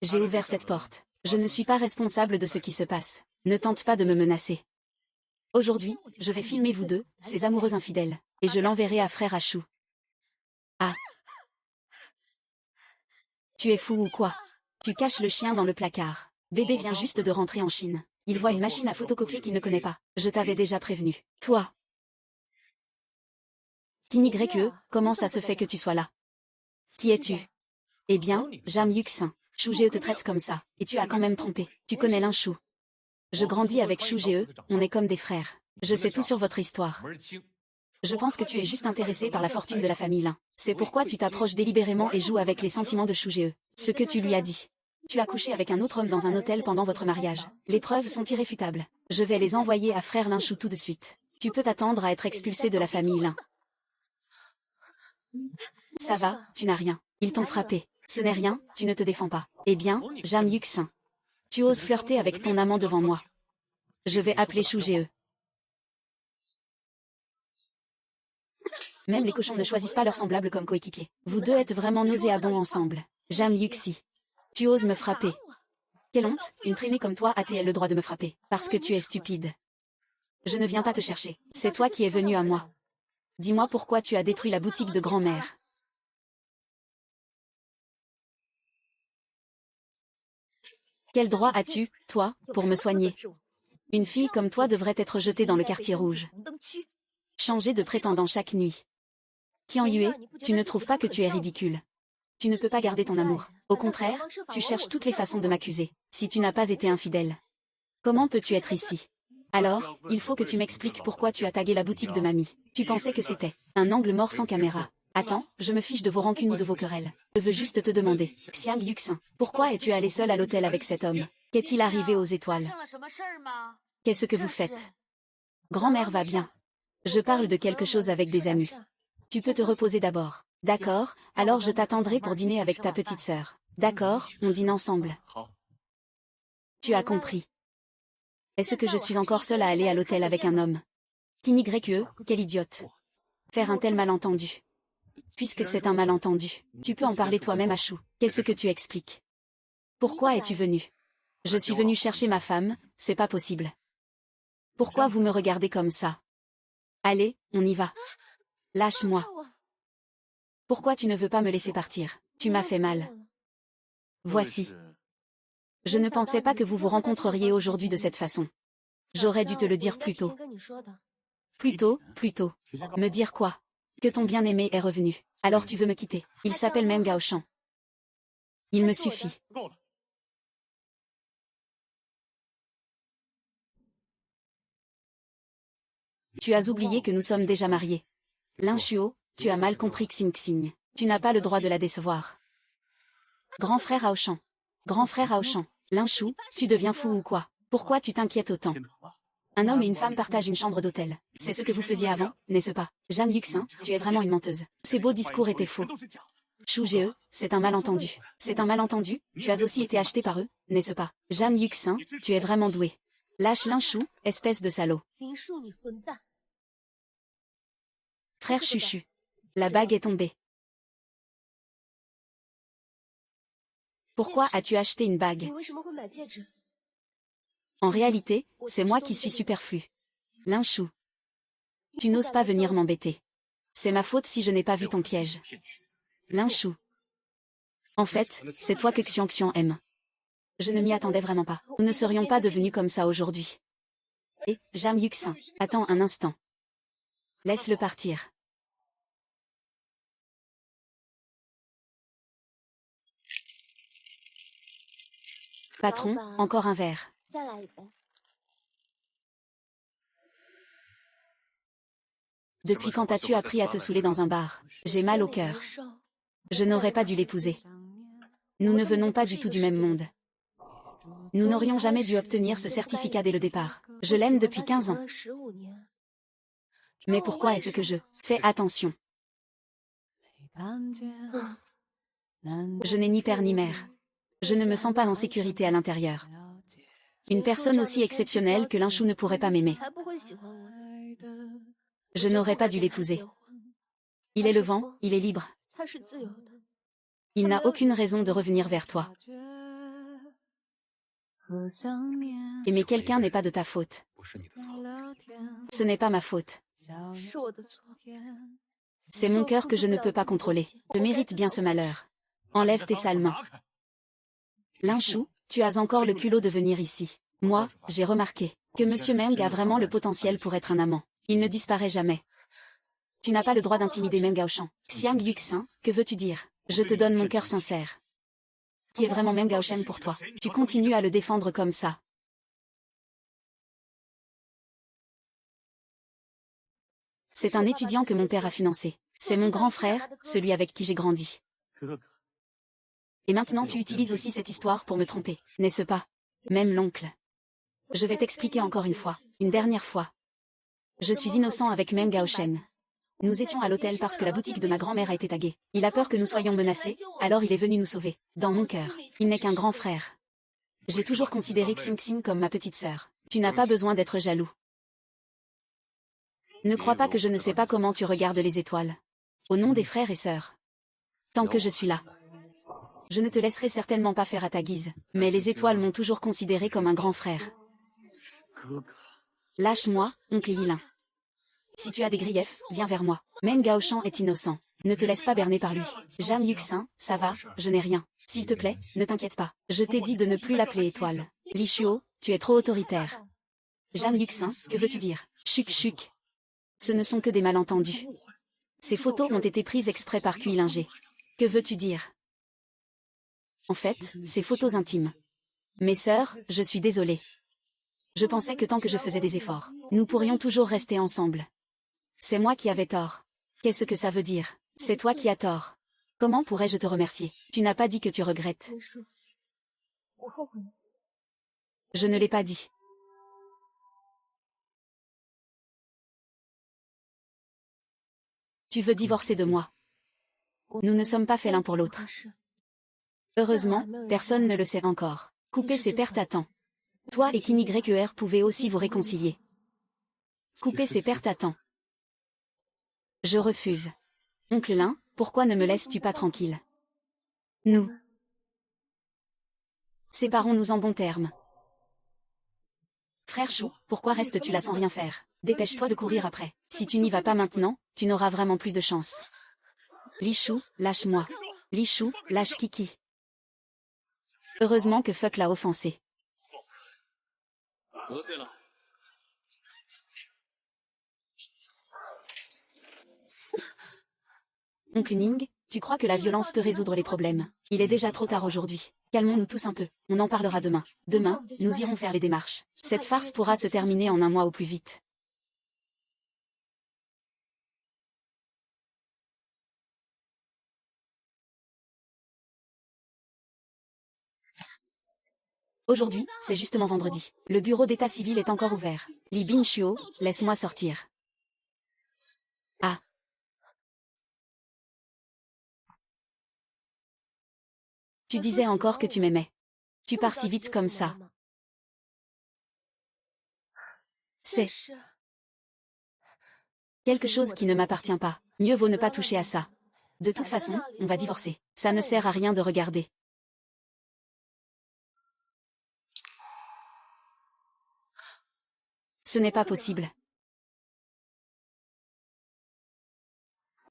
J'ai ouvert cette porte. Je ne suis pas responsable de ce qui se passe. Ne tente pas de me menacer. Aujourd'hui, je vais filmer vous deux, ces amoureux infidèles, et je l'enverrai à frère Achou. Ah. Tu es fou ou quoi? Tu caches le chien dans le placard. Bébé vient juste de rentrer en Chine. Il voit une machine à photocopier qu'il ne connaît pas. Je t'avais déjà prévenu. Toi. Kinigreque, comment ça se fait que tu sois là? Qui es-tu? Eh bien, Jam Yuxin. Shu Jie te traite comme ça, et tu as quand même trompé. Tu connais Linshu. Je grandis avec Shu Jie, on est comme des frères. Je sais tout sur votre histoire. Je pense que tu es juste intéressé par la fortune de la famille Lin. C'est pourquoi tu t'approches délibérément et joues avec les sentiments de Shu Jie. Ce que tu lui as dit. Tu as couché avec un autre homme dans un hôtel pendant votre mariage. Les preuves sont irréfutables. Je vais les envoyer à frère Linshu tout de suite. Tu peux t'attendre à être expulsé de la famille Lin. Ça va, tu n'as rien. Ils t'ont frappé. Ce n'est rien, tu ne te défends pas. Eh bien, Jam Yuxin. Tu oses flirter avec ton amant devant moi. Je vais appeler Shu Jie. Même les cochons ne choisissent pas leurs semblables comme coéquipiers. Vous deux êtes vraiment nauséabonds ensemble. Jam Yuxi. Tu oses me frapper. Quelle honte, une traînée comme toi a-t-elle le droit de me frapper? Parce que tu es stupide. Je ne viens pas te chercher. C'est toi qui es venu à moi. Dis-moi pourquoi tu as détruit la boutique de grand-mère. Quel droit as-tu, toi, pour me soigner? Une fille comme toi devrait être jetée dans le quartier rouge. Changer de prétendant chaque nuit. Qian Yue, tu ne trouves pas que tu es ridicule? Tu ne peux pas garder ton amour. Au contraire, tu cherches toutes les façons de m'accuser. Si tu n'as pas été infidèle. Comment peux-tu être ici? Alors, il faut que tu m'expliques pourquoi tu as tagué la boutique de mamie. Tu pensais que c'était un angle mort sans caméra. Attends, je me fiche de vos rancunes ou de vos querelles. Je veux juste te demander, Xiang Yuxin, pourquoi es-tu allé seul à l'hôtel avec cet homme? Qu'est-il arrivé aux étoiles? Qu'est-ce que vous faites? Grand-mère va bien. Je parle de quelque chose avec des amis. Tu peux te reposer d'abord. D'accord, alors je t'attendrai pour dîner avec ta petite sœur. D'accord, on dîne ensemble. Tu as compris. Est-ce que je suis encore seule à aller à l'hôtel avec un homme? Kinigreque, quel idiote. Faire un tel malentendu. Puisque c'est un malentendu, tu peux en parler toi-même à Chou. Qu'est-ce que tu expliques? Pourquoi es-tu venu? Je suis venu chercher ma femme, c'est pas possible. Pourquoi vous me regardez comme ça? Allez, on y va. Lâche-moi. Pourquoi tu ne veux pas me laisser partir? Tu m'as fait mal. Voici. Je ne pensais pas que vous vous rencontreriez aujourd'hui de cette façon. J'aurais dû te le dire plus tôt. Plus tôt, plus tôt. Me dire quoi? Que ton bien-aimé est revenu. Alors tu veux me quitter. Il s'appelle même Gao Shan. Il me suffit. Tu as oublié que nous sommes déjà mariés. Lin Shuo, tu as mal compris Xing Xing. Tu n'as pas le droit de la décevoir. Grand frère Aoshan. Grand frère Aoshan. Lin Shu, tu deviens fou ou quoi? Pourquoi tu t'inquiètes autant? Un homme et une femme partagent une chambre d'hôtel. C'est ce que vous faisiez avant, n'est-ce pas? Jam Yuxin, tu es vraiment une menteuse. Ces beaux discours étaient faux. Shu Jie, c'est un malentendu. C'est un malentendu, tu as aussi été acheté par eux, n'est-ce pas? Jam Yuxin, tu es vraiment doué. Lâche Lin Shu, espèce de salaud. Frère Chuchu. La bague est tombée. Pourquoi as-tu acheté une bague? En réalité, c'est moi qui suis superflu. Linchou. Tu n'oses pas venir m'embêter. C'est ma faute si je n'ai pas vu ton piège. Linchou. En fait, c'est toi que Xiangxiang aime. Je ne m'y attendais vraiment pas. Nous ne serions pas devenus comme ça aujourd'hui. Et, Jam Yuxin, attends un instant. Laisse-le partir. Patron, encore un verre. Depuis quand as-tu appris à te saouler dans un bar? J'ai mal au cœur. Je n'aurais pas dû l'épouser. Nous ne venons pas du tout du même monde. Nous n'aurions jamais dû obtenir ce certificat dès le départ. Je l'aime depuis 15 ans. Mais pourquoi est-ce que je fais attention? Je n'ai ni père ni mère. Je ne me sens pas en sécurité à l'intérieur. Une personne aussi exceptionnelle que Linchou ne pourrait pas m'aimer. Je n'aurais pas dû l'épouser. Il est le vent, il est libre. Il n'a aucune raison de revenir vers toi. Aimer quelqu'un n'est pas de ta faute. Ce n'est pas ma faute. C'est mon cœur que je ne peux pas contrôler. Je mérite bien ce malheur. Enlève tes sales mains. Linchou, tu as encore le culot de venir ici. Moi, j'ai remarqué que Monsieur Meng a vraiment le potentiel pour être un amant. Il ne disparaît jamais. Tu n'as pas le droit d'intimider Meng Gaoshan. Xiang Yuxin, que veux-tu dire? Je te donne mon cœur sincère. Qui est vraiment Meng Gaoshan pour toi? Tu continues à le défendre comme ça. C'est un étudiant que mon père a financé. C'est mon grand frère, celui avec qui j'ai grandi. Et maintenant tu utilises aussi cette histoire pour me tromper, n'est-ce pas? Même l'oncle. Je vais t'expliquer encore une fois, une dernière fois. Je suis innocent avec Meng Gaoshan. Nous étions à l'hôtel parce que la boutique de ma grand-mère a été taguée. Il a peur que nous soyons menacés, alors il est venu nous sauver. Dans mon cœur, il n'est qu'un grand frère. J'ai toujours considéré Xingxing comme ma petite sœur. Tu n'as pas besoin d'être jaloux. Ne crois pas que je ne sais pas comment tu regardes les étoiles. Au nom des frères et sœurs. Tant que je suis là. Je ne te laisserai certainement pas faire à ta guise, mais les étoiles m'ont toujours considéré comme un grand frère. Lâche-moi, oncle Yilin. Si tu as des griefs, viens vers moi. Meng Gaoshan est innocent. Ne te laisse pas berner par lui. Jam Yuxin, ça va, je n'ai rien. S'il te plaît, ne t'inquiète pas. Je t'ai dit de ne plus l'appeler étoile. Li Shuo, tu es trop autoritaire. Jam Yuxin, que veux-tu dire? Chuk chuk. Ce ne sont que des malentendus. Ces photos ont été prises exprès par Kuilinger. Que veux-tu dire? En fait, ces photos intimes. Mes sœurs, je suis désolée. Je pensais que tant que je faisais des efforts, nous pourrions toujours rester ensemble. C'est moi qui avais tort. Qu'est-ce que ça veut dire? C'est toi qui as tort. Comment pourrais-je te remercier? Tu n'as pas dit que tu regrettes. Je ne l'ai pas dit. Tu veux divorcer de moi. Nous ne sommes pas faits l'un pour l'autre. Heureusement, personne ne le sait encore. Couper ses pertes à temps. Toi et Qin YER pouvez aussi vous réconcilier. Couper ses pertes à temps. Je refuse. Oncle Lin, pourquoi ne me laisses-tu pas tranquille? Nous. Séparons-nous en bons termes. Frère Chou, pourquoi restes-tu là sans rien faire? Dépêche-toi de courir après. Si tu n'y vas pas maintenant, tu n'auras vraiment plus de chance. Li Shu, lâche-moi. Li Shu, lâche Kiki. Heureusement que Fuck l'a offensé. Oncle Ning, tu crois que la violence peut résoudre les problèmes? Il est déjà trop tard aujourd'hui. Calmons-nous tous un peu. On en parlera demain. Demain, nous irons faire les démarches. Cette farce pourra se terminer en un mois au plus vite. Aujourd'hui, c'est justement vendredi. Le bureau d'état civil est encore ouvert. Li Bingshuo, laisse-moi sortir. Ah. Tu disais encore que tu m'aimais. Tu pars si vite comme ça. C'est quelque chose qui ne m'appartient pas. Mieux vaut ne pas toucher à ça. De toute façon, on va divorcer. Ça ne sert à rien de regarder. Ce n'est pas possible.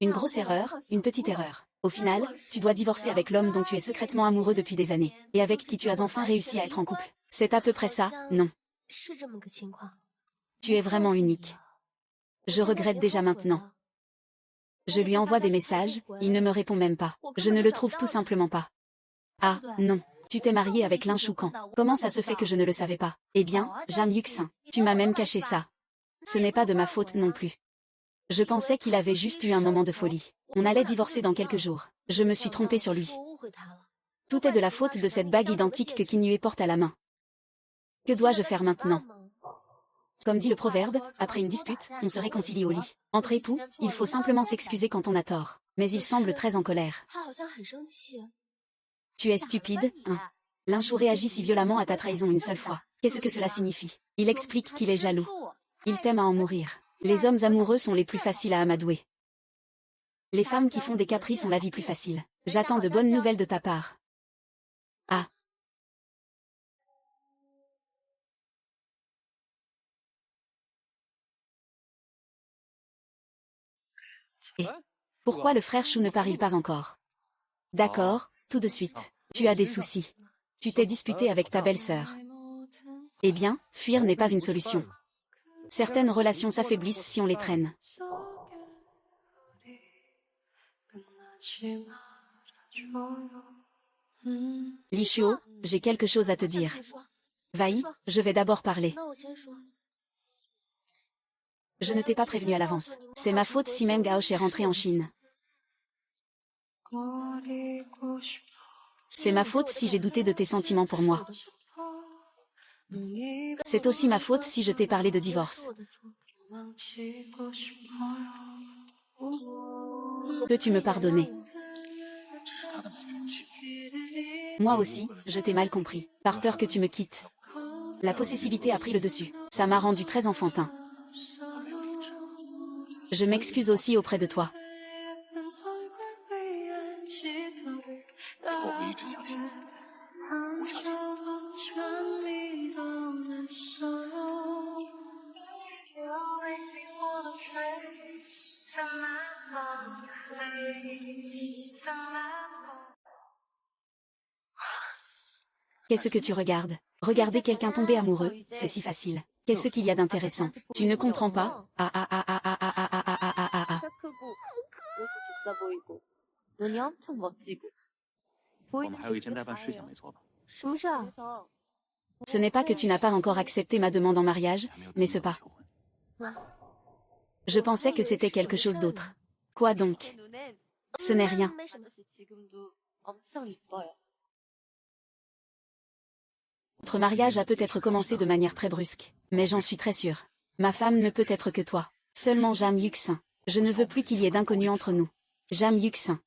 Une grosse erreur, une petite erreur. Au final, tu dois divorcer avec l'homme dont tu es secrètement amoureux depuis des années, et avec qui tu as enfin réussi à être en couple. C'est à peu près ça, non? Tu es vraiment unique. Je regrette déjà maintenant. Je lui envoie des messages, il ne me répond même pas. Je ne le trouve tout simplement pas. Ah, non. Tu t'es marié avec Lin Shukan. Comment ça se fait que je ne le savais pas? Eh bien, Jam Yuxin, tu m'as même caché ça. Ce n'est pas de ma faute non plus. Je pensais qu'il avait juste eu un moment de folie. On allait divorcer dans quelques jours. Je me suis trompée sur lui. Tout est de la faute de cette bague identique que Kinue porte à la main. Que dois-je faire maintenant? Comme dit le proverbe, après une dispute, on se réconcilie au lit. Entre époux, il faut simplement s'excuser quand on a tort. Mais il semble très en colère. Tu es stupide, hein? Lin Shu réagit si violemment à ta trahison une seule fois. Qu'est-ce que cela signifie? Il explique qu'il est jaloux. Il t'aime à en mourir. Les hommes amoureux sont les plus faciles à amadouer. Les femmes qui font des caprices ont la vie plus facile. J'attends de bonnes nouvelles de ta part. Ah. Et pourquoi le frère Chou ne parle pas encore? D'accord, tout de suite. Tu as des soucis. Tu t'es disputé avec ta belle-sœur. Eh bien, fuir n'est pas une solution. Certaines relations s'affaiblissent si on les traîne. Li Shuo, j'ai quelque chose à te dire. Vai, je vais d'abord parler. Je ne t'ai pas prévenu à l'avance. C'est ma faute si Meng Gaosh est rentré en Chine. C'est ma faute si j'ai douté de tes sentiments pour moi. C'est aussi ma faute si je t'ai parlé de divorce. Peux-tu me pardonner? Moi aussi, je t'ai mal compris, par peur que tu me quittes. La possessivité a pris le dessus. Ça m'a rendu très enfantin. Je m'excuse aussi auprès de toi. Qu'est-ce que tu regardes? Regarder quelqu'un tomber amoureux, c'est si facile. Qu'est-ce qu'il y a d'intéressant? Tu ne comprends pas? Ah ah ah ah ah ah ah ah ah ah ah ah. Ce n'est pas que tu n'as pas encore accepté ma demande en mariage, n'est-ce pas? Je pensais que c'était quelque chose d'autre. Quoi donc? Ce n'est rien. Notre mariage a peut-être commencé de manière très brusque, mais j'en suis très sûre. Ma femme ne peut être que toi. Seulement Jam Yuxin. Je ne veux plus qu'il y ait d'inconnu entre nous. Jam Yuxin.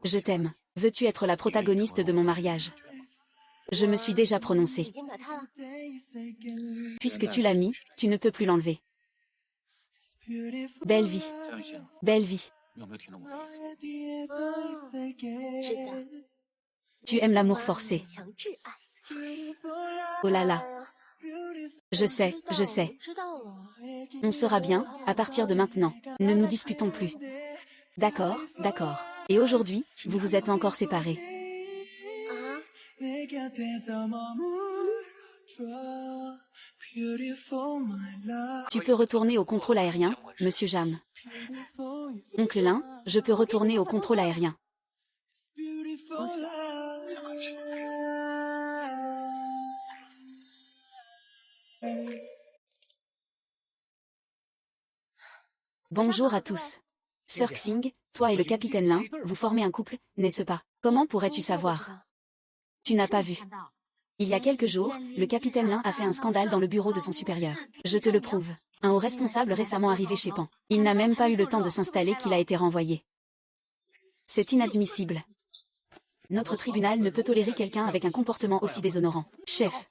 Je t'aime. Veux-tu être la protagoniste de mon mariage? Je me suis déjà prononcée. Puisque tu l'as mis, tu ne peux plus l'enlever. Belle vie. Belle vie. Tu aimes l'amour forcé. Oh là là. Je sais, je sais. On sera bien, à partir de maintenant. Ne nous disputons plus. D'accord, d'accord. Et aujourd'hui, vous vous êtes encore séparés. Tu peux retourner au contrôle aérien, Monsieur Jam. Oncle Lin, je peux retourner au contrôle aérien. Bonjour à tous. Sir Xing, toi et le capitaine Lin, vous formez un couple, n'est-ce pas? Comment pourrais-tu savoir? Tu n'as pas vu. Il y a quelques jours, le capitaine Lin a fait un scandale dans le bureau de son supérieur. Je te le prouve. Un haut responsable récemment arrivé chez Pan. Il n'a même pas eu le temps de s'installer qu'il a été renvoyé. C'est inadmissible. Notre tribunal ne peut tolérer quelqu'un avec un comportement aussi déshonorant. Chef.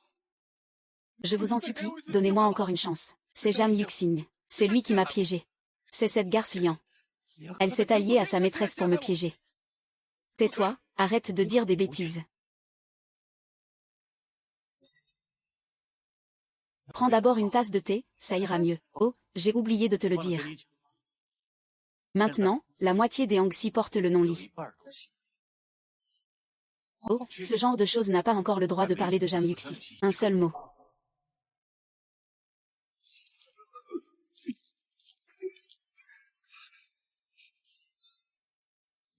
Je vous en supplie, donnez-moi encore une chance. C'est Jam Yuxing. C'est lui qui m'a piégé. C'est cette garce Lian. Elle s'est alliée à sa maîtresse pour me piéger. Tais-toi, arrête de dire des bêtises. Prends d'abord une tasse de thé, ça ira mieux. Oh, j'ai oublié de te le dire. Maintenant, la moitié des Hangxi portent le nom Li. Oh, ce genre de choses n'a pas encore le droit de parler de Jam Yuxi. Un seul mot.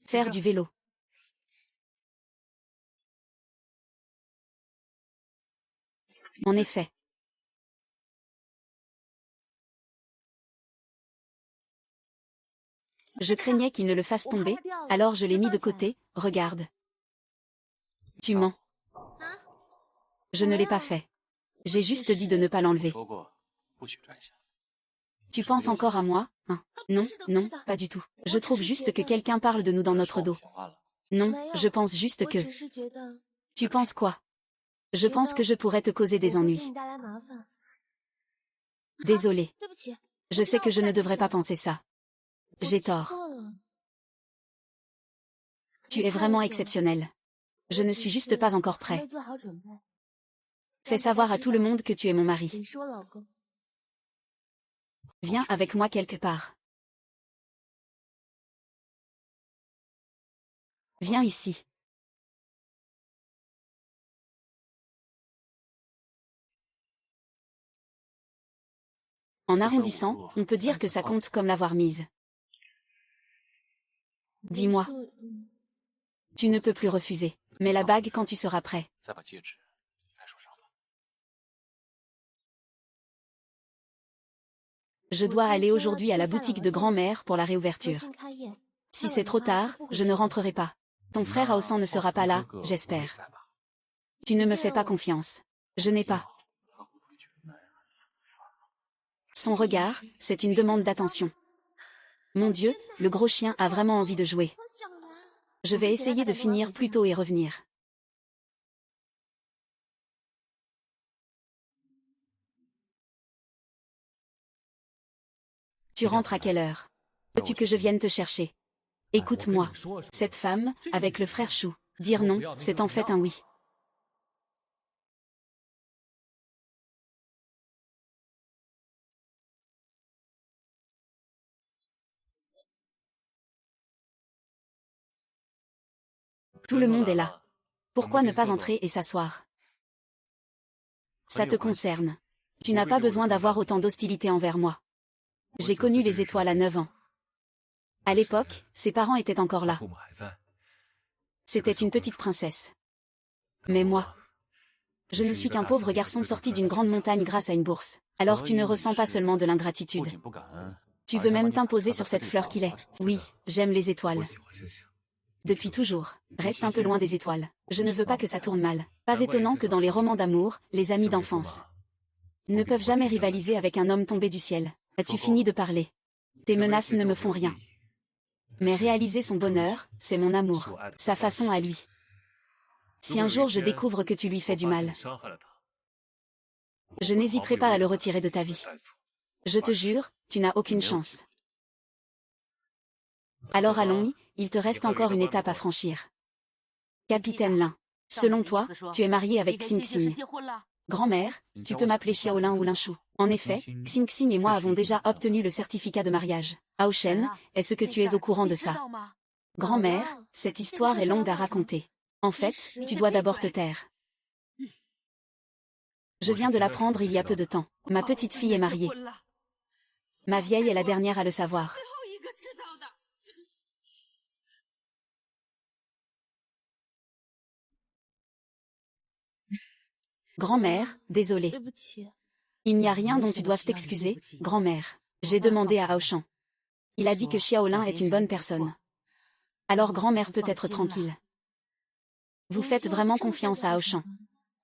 Faire du vélo. En effet. Je craignais qu'il ne le fasse tomber, alors je l'ai mis de côté, regarde. Tu mens. Je ne l'ai pas fait. J'ai juste dit de ne pas l'enlever. Tu penses encore à moi, hein? Non, non, pas du tout. Je trouve juste que quelqu'un parle de nous dans notre dos. Non, je pense juste que... Tu penses quoi? Je pense que je pourrais te causer des ennuis. Désolée. Je sais que je ne devrais pas penser ça. J'ai tort. Tu es vraiment exceptionnel. Je ne suis juste pas encore prêt. Fais savoir à tout le monde que tu es mon mari. Viens avec moi quelque part. Viens ici. En arrondissant, on peut dire que ça compte comme l'avoir mise. Dis-moi. Tu ne peux plus refuser. Mets la bague quand tu seras prêt. Je dois aller aujourd'hui à la boutique de grand-mère pour la réouverture. Si c'est trop tard, je ne rentrerai pas. Ton frère Aosan ne sera pas là, j'espère. Tu ne me fais pas confiance. Je n'ai pas. Son regard, c'est une demande d'attention. Mon Dieu, le gros chien a vraiment envie de jouer. Je vais essayer de finir plus tôt et revenir. Tu rentres à quelle heure? Veux-tu que je vienne te chercher? Écoute-moi. Cette femme, avec le frère Chou, dire non, c'est en fait un oui. Tout le monde est là. Pourquoi ne pas entrer et s'asseoir? Ça te concerne. Tu n'as pas besoin d'avoir autant d'hostilité envers moi. J'ai connu les étoiles à 9 ans. À l'époque, ses parents étaient encore là. C'était une petite princesse. Mais moi, je ne suis qu'un pauvre garçon sorti d'une grande montagne grâce à une bourse. Alors tu ne ressens pas seulement de l'ingratitude. Tu veux même t'imposer sur cette fleur qu'il est. Oui, j'aime les étoiles. Depuis toujours. Reste un peu loin des étoiles. Je ne veux pas que ça tourne mal. Pas étonnant que dans les romans d'amour, les amis d'enfance ne peuvent jamais rivaliser avec un homme tombé du ciel. As-tu fini de parler? Tes menaces ne me font rien. Mais réaliser son bonheur, c'est mon amour. Sa façon à lui. Si un jour je découvre que tu lui fais du mal, je n'hésiterai pas à le retirer de ta vie. Je te jure, tu n'as aucune chance. Alors allons-y, il te reste encore une étape à franchir. Capitaine Lin. Selon toi, tu es marié avec Xing Xing. Grand-mère, tu peux m'appeler Xiaolin ou Linshu. En effet, Xing Xing et moi avons déjà obtenu le certificat de mariage. Ao Shen, est-ce que tu es au courant de ça? Grand-mère, cette histoire est longue à raconter. En fait, tu dois d'abord te taire. Je viens de l'apprendre il y a peu de temps. Ma petite fille est mariée. Ma vieille est la dernière à le savoir. Grand-mère, désolée. Il n'y a rien dont tu doives t'excuser, grand-mère. J'ai demandé à Aoshan. Il a dit que Xiaolin est une bonne personne. Alors grand-mère peut être tranquille. Vous faites vraiment confiance à Aoshan.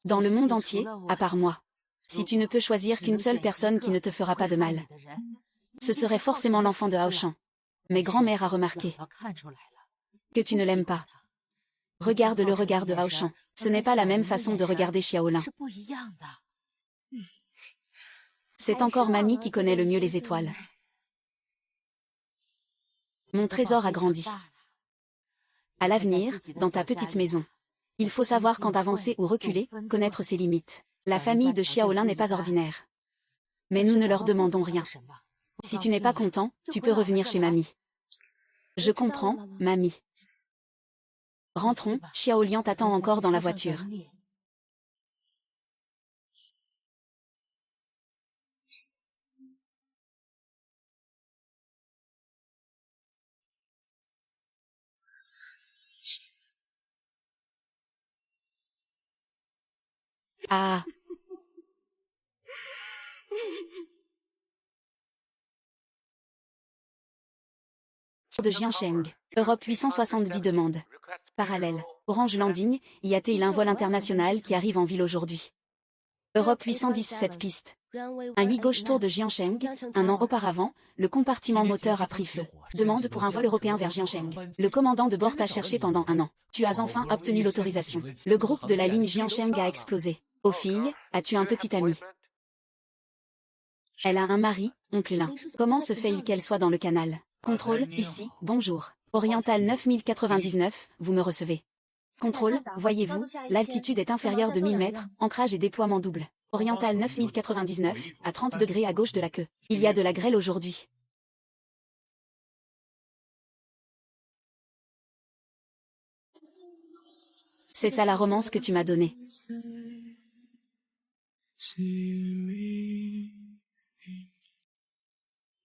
Dans le monde entier, à part moi. Si tu ne peux choisir qu'une seule personne qui ne te fera pas de mal, ce serait forcément l'enfant de Aoshan. Mais grand-mère a remarqué que tu ne l'aimes pas. Regarde le regard de Aoshan. Ce n'est pas la même façon de regarder Xiaolin. C'est encore mamie qui connaît le mieux les étoiles. Mon trésor a grandi. À l'avenir, dans ta petite maison, il faut savoir quand avancer ou reculer, connaître ses limites. La famille de Xiaolin n'est pas ordinaire. Mais nous ne leur demandons rien. Si tu n'es pas content, tu peux revenir chez mamie. Je comprends, mamie. Rentrons, Xiao Lian t'attend encore dans la voiture. Ah. De Jiancheng. Europe 870 demandes. Parallèle. Orange Landing, y a-t-il un vol international qui arrive en ville aujourd'hui? Europe 817 pistes. Un 8 gauche tour de Jiancheng, un an auparavant, le compartiment moteur a pris feu. Demande pour un vol européen vers Jiancheng. Le commandant de bord t'a cherché pendant un an. Tu as enfin obtenu l'autorisation. Le groupe de la ligne Jiancheng a explosé. Aux filles, as-tu un petit ami? Elle a un mari, oncle Lin. Comment se fait-il qu'elle soit dans le canal? Contrôle, ici, bonjour. Oriental 9099, vous me recevez. Contrôle, voyez-vous, l'altitude est inférieure de 1000 mètres, ancrage et déploiement double. Oriental 9099, à 30 degrés à gauche de la queue. Il y a de la grêle aujourd'hui. C'est ça la romance que tu m'as donnée.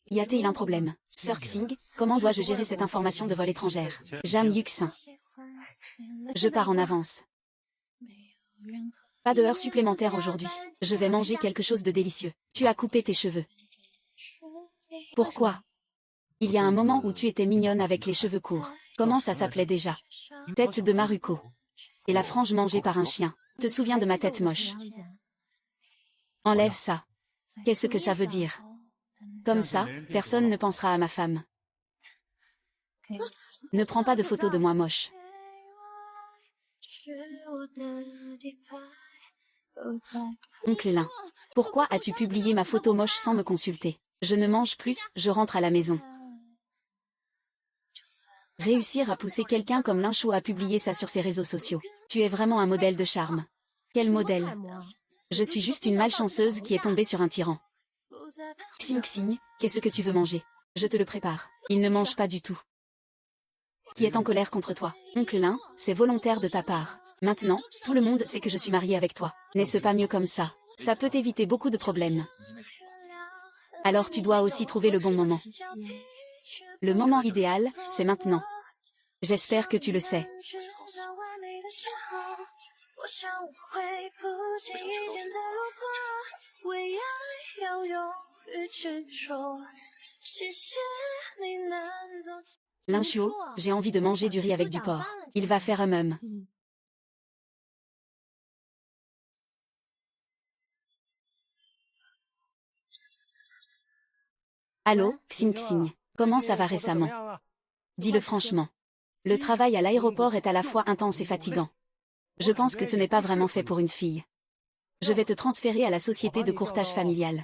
Y a-t-il un problème? Sir Xing, comment dois-je gérer cette information de vol étrangère? Jam Yuxin. Je pars en avance. Pas de heures supplémentaires aujourd'hui. Je vais manger quelque chose de délicieux. Tu as coupé tes cheveux. Pourquoi? Il y a un moment où tu étais mignonne avec les cheveux courts. Comment ça s'appelait déjà? Tête de Maruko. Et la frange mangée par un chien. Te souviens de ma tête moche? Enlève ça. Qu'est-ce que ça veut dire? Comme ça, personne ne pensera à ma femme. Ne prends pas de photos de moi moche. Oncle Lin. Pourquoi as-tu publié ma photo moche sans me consulter? Je ne mange plus, je rentre à la maison. Réussir à pousser quelqu'un comme Lin Shuo à publier ça sur ses réseaux sociaux. Tu es vraiment un modèle de charme. Quel modèle? Je suis juste une malchanceuse qui est tombée sur un tyran. Xing Xing, qu'est-ce que tu veux manger? Je te le prépare. Il ne mange pas du tout. Qui est en colère contre toi? Oncle Lin, c'est volontaire de ta part. Maintenant, tout le monde sait que je suis mariée avec toi. N'est-ce pas mieux comme ça? Ça peut éviter beaucoup de problèmes. Alors tu dois aussi trouver le bon moment. Le moment idéal, c'est maintenant. J'espère que tu le sais. Lin Shuo, j'ai envie de manger du riz avec du porc. Il va faire un. Allô, Xing Xing. Comment ça va récemment? Dis-le franchement. Le travail à l'aéroport est à la fois intense et fatigant. Je pense que ce n'est pas vraiment fait pour une fille. Je vais te transférer à la société de courtage familiale.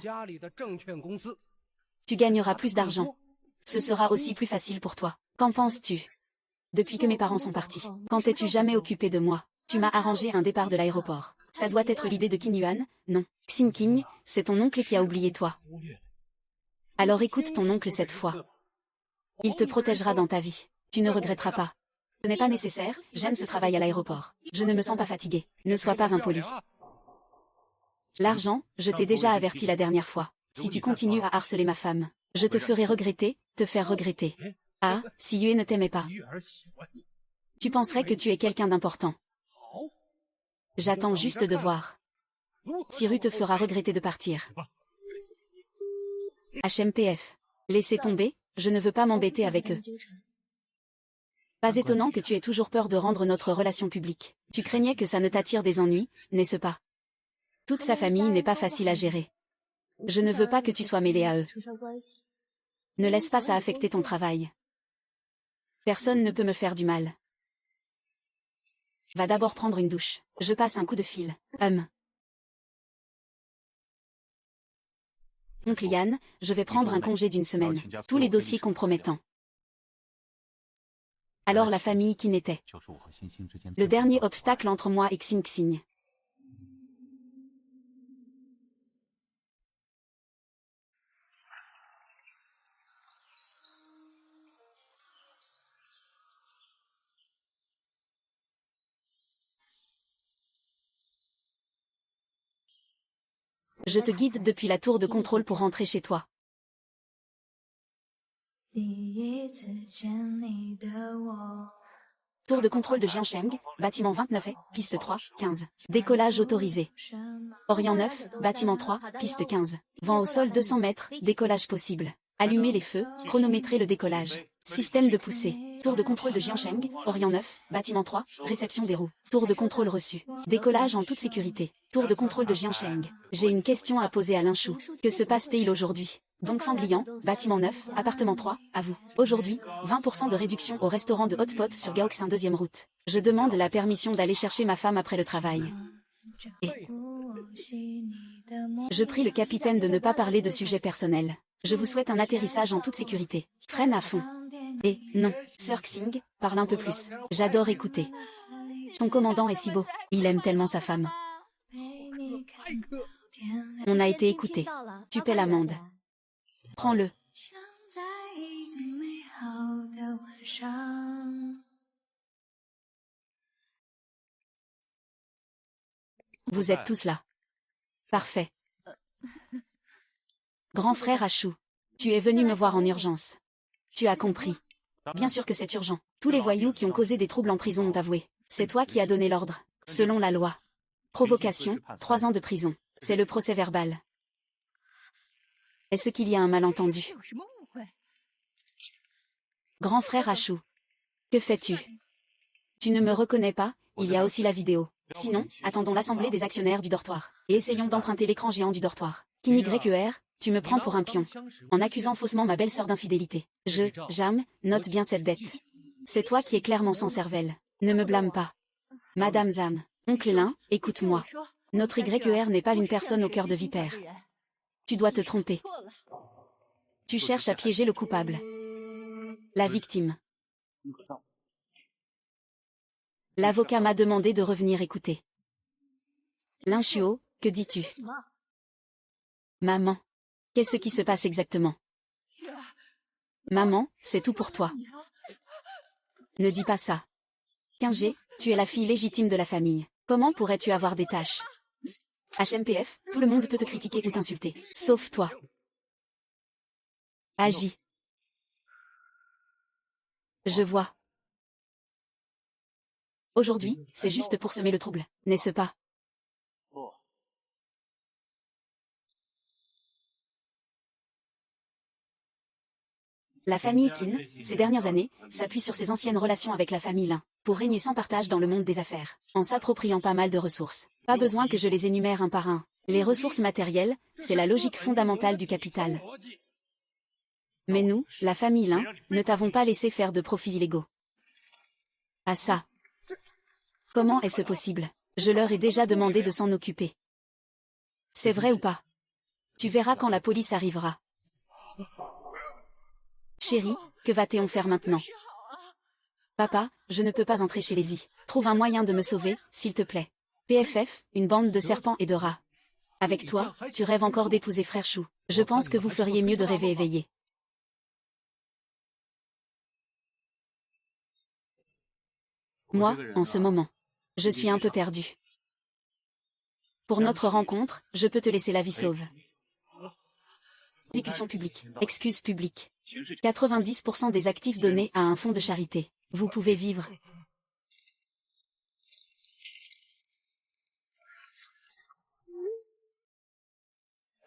Tu gagneras plus d'argent. Ce sera aussi plus facile pour toi. Qu'en penses-tu? Depuis que mes parents sont partis, quand t'es-tu jamais occupé de moi? Tu m'as arrangé un départ de l'aéroport. Ça doit être l'idée de Qin Yuan, non? Xing Qing, c'est ton oncle qui a oublié toi. Alors écoute ton oncle cette fois. Il te protégera dans ta vie. Tu ne regretteras pas. Ce n'est pas nécessaire, j'aime ce travail à l'aéroport. Je ne me sens pas fatigué. Ne sois pas impoli. L'argent, je t'ai déjà averti la dernière fois. Si tu continues à harceler ma femme, je te ferai regretter, te faire regretter. Ah, si Yue ne t'aimait pas. Tu penserais que tu es quelqu'un d'important. J'attends juste de voir. Siru te fera regretter de partir. HMPF. Laissez tomber, je ne veux pas m'embêter avec eux. Pas étonnant que tu aies toujours peur de rendre notre relation publique. Tu craignais que ça ne t'attire des ennuis, n'est-ce pas? Toute sa famille n'est pas facile à gérer. Je ne veux pas que tu sois mêlé à eux. Ne laisse pas ça affecter ton travail. Personne ne peut me faire du mal. Va d'abord prendre une douche. Je passe un coup de fil. Oncle Yan, je vais prendre un congé d'une semaine. Tous les dossiers compromettants. Alors la famille qui n'était. Le dernier obstacle entre moi et Xing Xing. Je te guide depuis la tour de contrôle pour rentrer chez toi. Tour de contrôle de Jiangsheng, bâtiment 29 piste 3, 15. Décollage autorisé. Orient 9, bâtiment 3, piste 15. Vent au sol 200 mètres, décollage possible. Allumez les feux, chronométrez le décollage. Système de poussée. Tour de contrôle de Jiangsheng, Orient 9, bâtiment 3, réception des roues. Tour de contrôle reçu. Décollage en toute sécurité. Tour de contrôle de Jiangsheng. J'ai une question à poser à Linchou. Que se passe-t-il aujourd'hui? Donc Fanglian, bâtiment 9, appartement 3, à vous. Aujourd'hui, 20% de réduction au restaurant de Hotpot sur Gaoxin 2e route. Je demande la permission d'aller chercher ma femme après le travail. Et je prie le capitaine de ne pas parler de sujets personnels. Je vous souhaite un atterrissage en toute sécurité. Freine à fond. Et, non, Sir Xing, parle un peu plus. J'adore écouter. Ton commandant est si beau. Il aime tellement sa femme. On a été écouté. Tu paies l'amende. Prends-le. Vous êtes tous là. Parfait. Grand frère Achou, tu es venu me voir en urgence. Tu as compris. Bien sûr que c'est urgent. Tous les voyous qui ont causé des troubles en prison ont avoué. C'est toi qui as donné l'ordre. Selon la loi. Provocation, 3 ans de prison. C'est le procès verbal. Est-ce qu'il y a un malentendu? Grand frère Achou. Que fais-tu? Tu ne me reconnais pas, il y a aussi la vidéo. Sinon, attendons l'assemblée des actionnaires du dortoir. Et essayons d'emprunter l'écran géant du dortoir. KinYQR, tu me prends pour un pion. En accusant faussement ma belle-sœur d'infidélité. Jam, note bien cette dette. C'est toi qui es clairement sans cervelle. Ne me blâme pas. Madame Zam, oncle Lin, écoute-moi. Notre YQR n'est pas une personne au cœur de vipère. Tu dois te tromper. Tu cherches à piéger le coupable. La victime. L'avocat m'a demandé de revenir écouter. Linchuo, que dis-tu? Maman. Qu'est-ce qui se passe exactement? Maman, c'est tout pour toi. Ne dis pas ça. Quingé, tu es la fille légitime de la famille. Comment pourrais-tu avoir des tâches? HMPF, tout le monde peut te critiquer ou t'insulter. Sauf toi. Agis. Je vois. Aujourd'hui, c'est juste pour semer le trouble, n'est-ce pas? La famille Qin, ces dernières années, s'appuie sur ses anciennes relations avec la famille Lin, pour régner sans partage dans le monde des affaires, en s'appropriant pas mal de ressources. Pas besoin que je les énumère un par un. Les ressources matérielles, c'est la logique fondamentale du capital. Mais nous, la famille Lin, ne t'avons pas laissé faire de profits illégaux. Ah ça. Comment est-ce possible? Je leur ai déjà demandé de s'en occuper. C'est vrai ou pas? Tu verras quand la police arrivera. Chérie, que va-t-on faire maintenant? Papa, je ne peux pas entrer chez les I. Trouve un moyen de me sauver, s'il te plaît. PFF, une bande de serpents et de rats. Avec toi, tu rêves encore d'épouser frère Chou. Je pense que vous feriez mieux de rêver éveillé. Moi, en ce moment, je suis un peu perdu. Pour notre rencontre, je peux te laisser la vie sauve. Exécution publique. Excuse publique. 90% des actifs donnés à un fonds de charité. Vous pouvez vivre.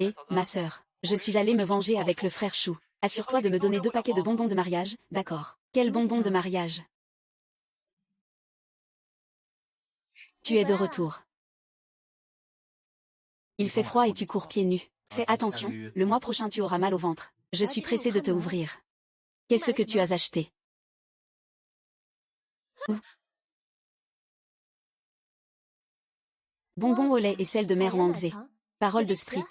Et, ma sœur, je suis allée me venger avec le frère Chou. Assure-toi de me donner 2 paquets de bonbons de mariage, d'accord? Quel bonbon de mariage? Tu es de retour. Il fait froid et tu cours pieds nus. Fais attention, le mois prochain tu auras mal au ventre. Je suis pressée de te ouvrir. Qu'est-ce que tu as acheté? Bonbons au lait et sel de mer Wangzhe. Parole de Sprit.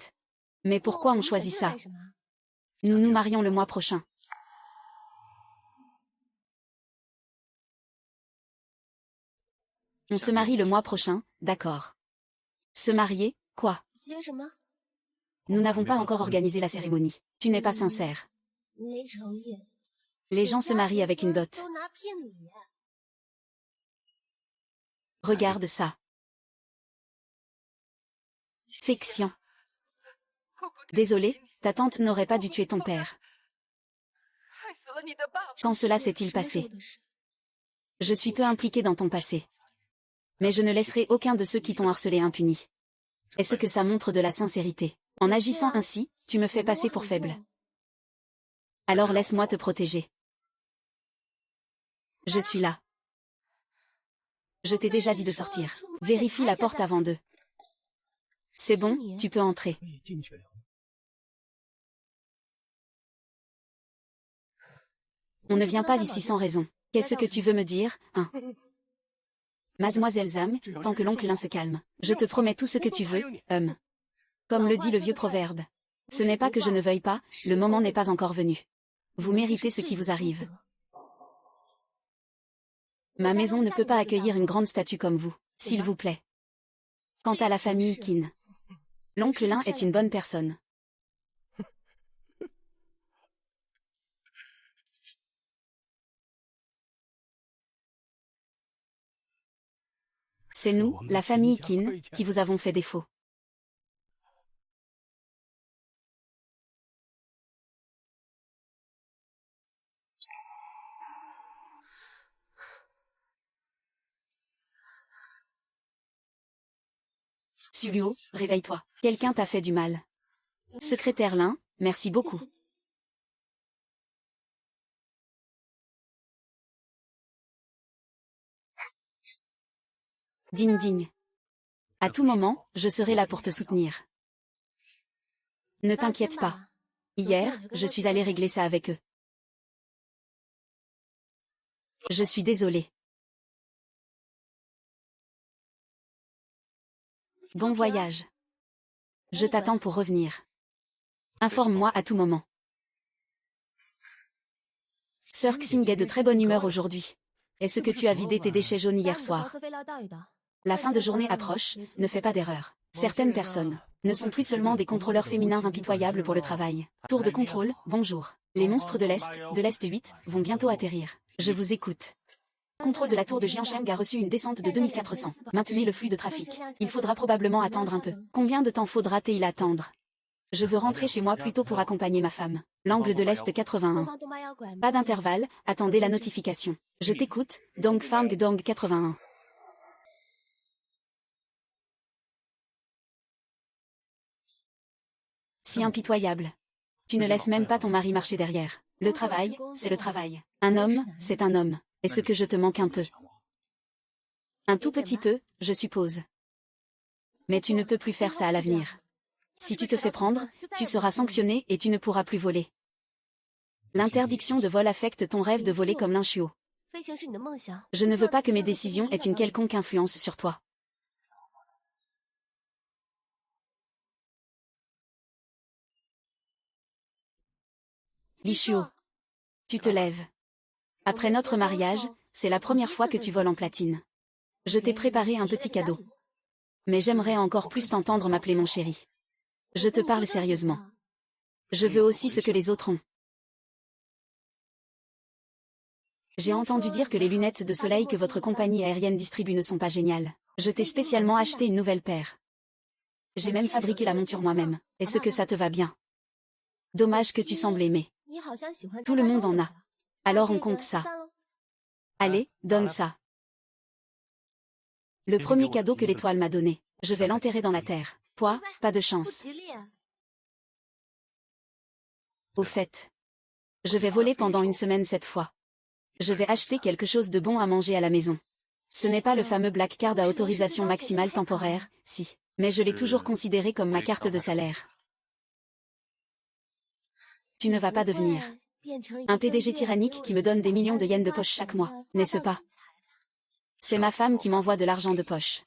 Mais pourquoi on choisit ça? Nous nous marions le mois prochain. On se marie le mois prochain, d'accord. Se marier, quoi? Nous n'avons pas encore organisé la cérémonie. Tu n'es pas sincère. Les gens se marient avec une dot. Regarde ça. Fiction. Désolé, ta tante n'aurait pas dû tuer ton père. Quand cela s'est-il passé? Je suis peu impliquée dans ton passé. Mais je ne laisserai aucun de ceux qui t'ont harcelé impuni. Est-ce que ça montre de la sincérité? En agissant ainsi, tu me fais passer pour faible. Alors laisse-moi te protéger. Je suis là. Je t'ai déjà dit de sortir. Vérifie la porte avant d'eux. C'est bon, tu peux entrer. On ne vient pas ici sans raison. Qu'est-ce que tu veux me dire, hein? Mademoiselle Zhang, tant que l'oncle Lin se calme. Je te promets tout ce que tu veux, Comme le dit le vieux proverbe. Ce n'est pas que je ne veuille pas, le moment n'est pas encore venu. Vous méritez ce qui vous arrive. Ma maison ne peut pas accueillir une grande statue comme vous, s'il vous plaît. Quant à la famille Qin, l'oncle Lin est une bonne personne. C'est nous, la famille Qin, qui vous avons fait défaut. Sulio, réveille-toi. Quelqu'un t'a fait du mal. Secrétaire Lin, merci beaucoup. Ding ding. À tout moment, je serai là pour te soutenir. Ne t'inquiète pas. Hier, je suis allée régler ça avec eux. Je suis désolée. Bon voyage. Je t'attends pour revenir. Informe-moi à tout moment. Sœur Xing est de très bonne humeur aujourd'hui. Est-ce que tu as vidé tes déchets jaunes hier soir? La fin de journée approche, ne fais pas d'erreur. Certaines personnes ne sont plus seulement des contrôleurs féminins impitoyables pour le travail. Tour de contrôle, bonjour. Les monstres de l'Est 8, vont bientôt atterrir. Je vous écoute. Contrôle de la tour de Jiansheng a reçu une descente de 2400. Maintenez le flux de trafic. Il faudra probablement attendre un peu. Combien de temps faudra-t-il attendre? Je veux rentrer chez moi plus tôt pour accompagner ma femme. L'angle de l'Est 81. Pas d'intervalle, attendez la notification. Je t'écoute, Dong Fang Dong 81. Si impitoyable. Tu ne laisses même pas ton mari marcher derrière. Le travail, c'est le travail. Un homme, c'est un homme. Est-ce que je te manque un peu? Un tout petit peu, je suppose. Mais tu ne peux plus faire ça à l'avenir. Si tu te fais prendre, tu seras sanctionné et tu ne pourras plus voler. L'interdiction de vol affecte ton rêve de voler comme l'un chiot. Je ne veux pas que mes décisions aient une quelconque influence sur toi. Li Shuo. Tu te lèves. Après notre mariage, c'est la première fois que tu voles en platine. Je t'ai préparé un petit cadeau. Mais j'aimerais encore plus t'entendre m'appeler mon chéri. Je te parle sérieusement. Je veux aussi ce que les autres ont. J'ai entendu dire que les lunettes de soleil que votre compagnie aérienne distribue ne sont pas géniales. Je t'ai spécialement acheté une nouvelle paire. J'ai même fabriqué la monture moi-même. Est-ce que ça te va bien? Dommage que tu sembles aimer. Tout le monde en a. Alors on compte ça. Allez, donne ça. Le premier cadeau que l'étoile m'a donné. Je vais l'enterrer dans la terre. Quoi? Pas de chance. Au fait, je vais voler pendant une semaine cette fois. Je vais acheter quelque chose de bon à manger à la maison. Ce n'est pas le fameux Black Card à autorisation maximale temporaire, si, mais je l'ai toujours considéré comme ma carte de salaire. Tu ne vas pas devenir un PDG tyrannique qui me donne des millions de yens de poche chaque mois, n'est-ce pas? C'est ma femme qui m'envoie de l'argent de poche.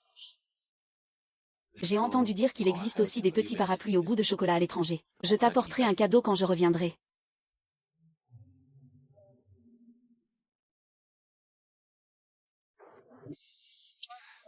J'ai entendu dire qu'il existe aussi des petits parapluies au goût de chocolat à l'étranger. Je t'apporterai un cadeau quand je reviendrai.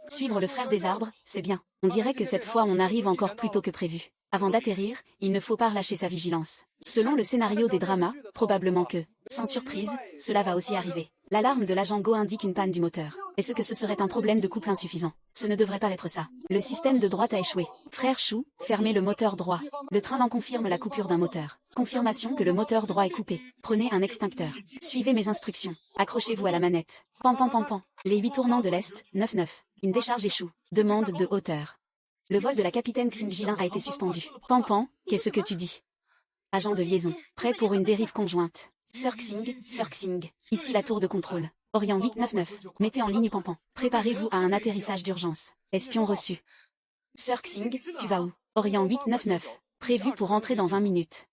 Suivre le frère des arbres, c'est bien. On dirait que cette fois on arrive encore plus tôt que prévu. Avant d'atterrir, il ne faut pas relâcher sa vigilance. Selon le scénario des dramas, probablement que, sans surprise, cela va aussi arriver. L'alarme de l'agent Go indique une panne du moteur. Est-ce que ce serait un problème de couple insuffisant? Ce ne devrait pas être ça. Le système de droite a échoué. Frère Chou, fermez le moteur droit. Le train en confirme la coupure d'un moteur. Confirmation que le moteur droit est coupé. Prenez un extincteur. Suivez mes instructions. Accrochez-vous à la manette. Pan pan pan pan. Les 8 tournants de l'Est, 9-9. Une décharge échoue. Demande de hauteur. Le vol de la capitaine Xingilin a été suspendu. Pan pan, qu'est-ce que tu dis? Agent de liaison. Prêt pour une dérive conjointe. Sir Xing, ici la tour de contrôle. Orient 899, mettez en ligne Pampan. Préparez-vous à un atterrissage d'urgence. Espion reçu. Sir Xing, tu vas où? Orient 899, prévu pour entrer dans 20 minutes.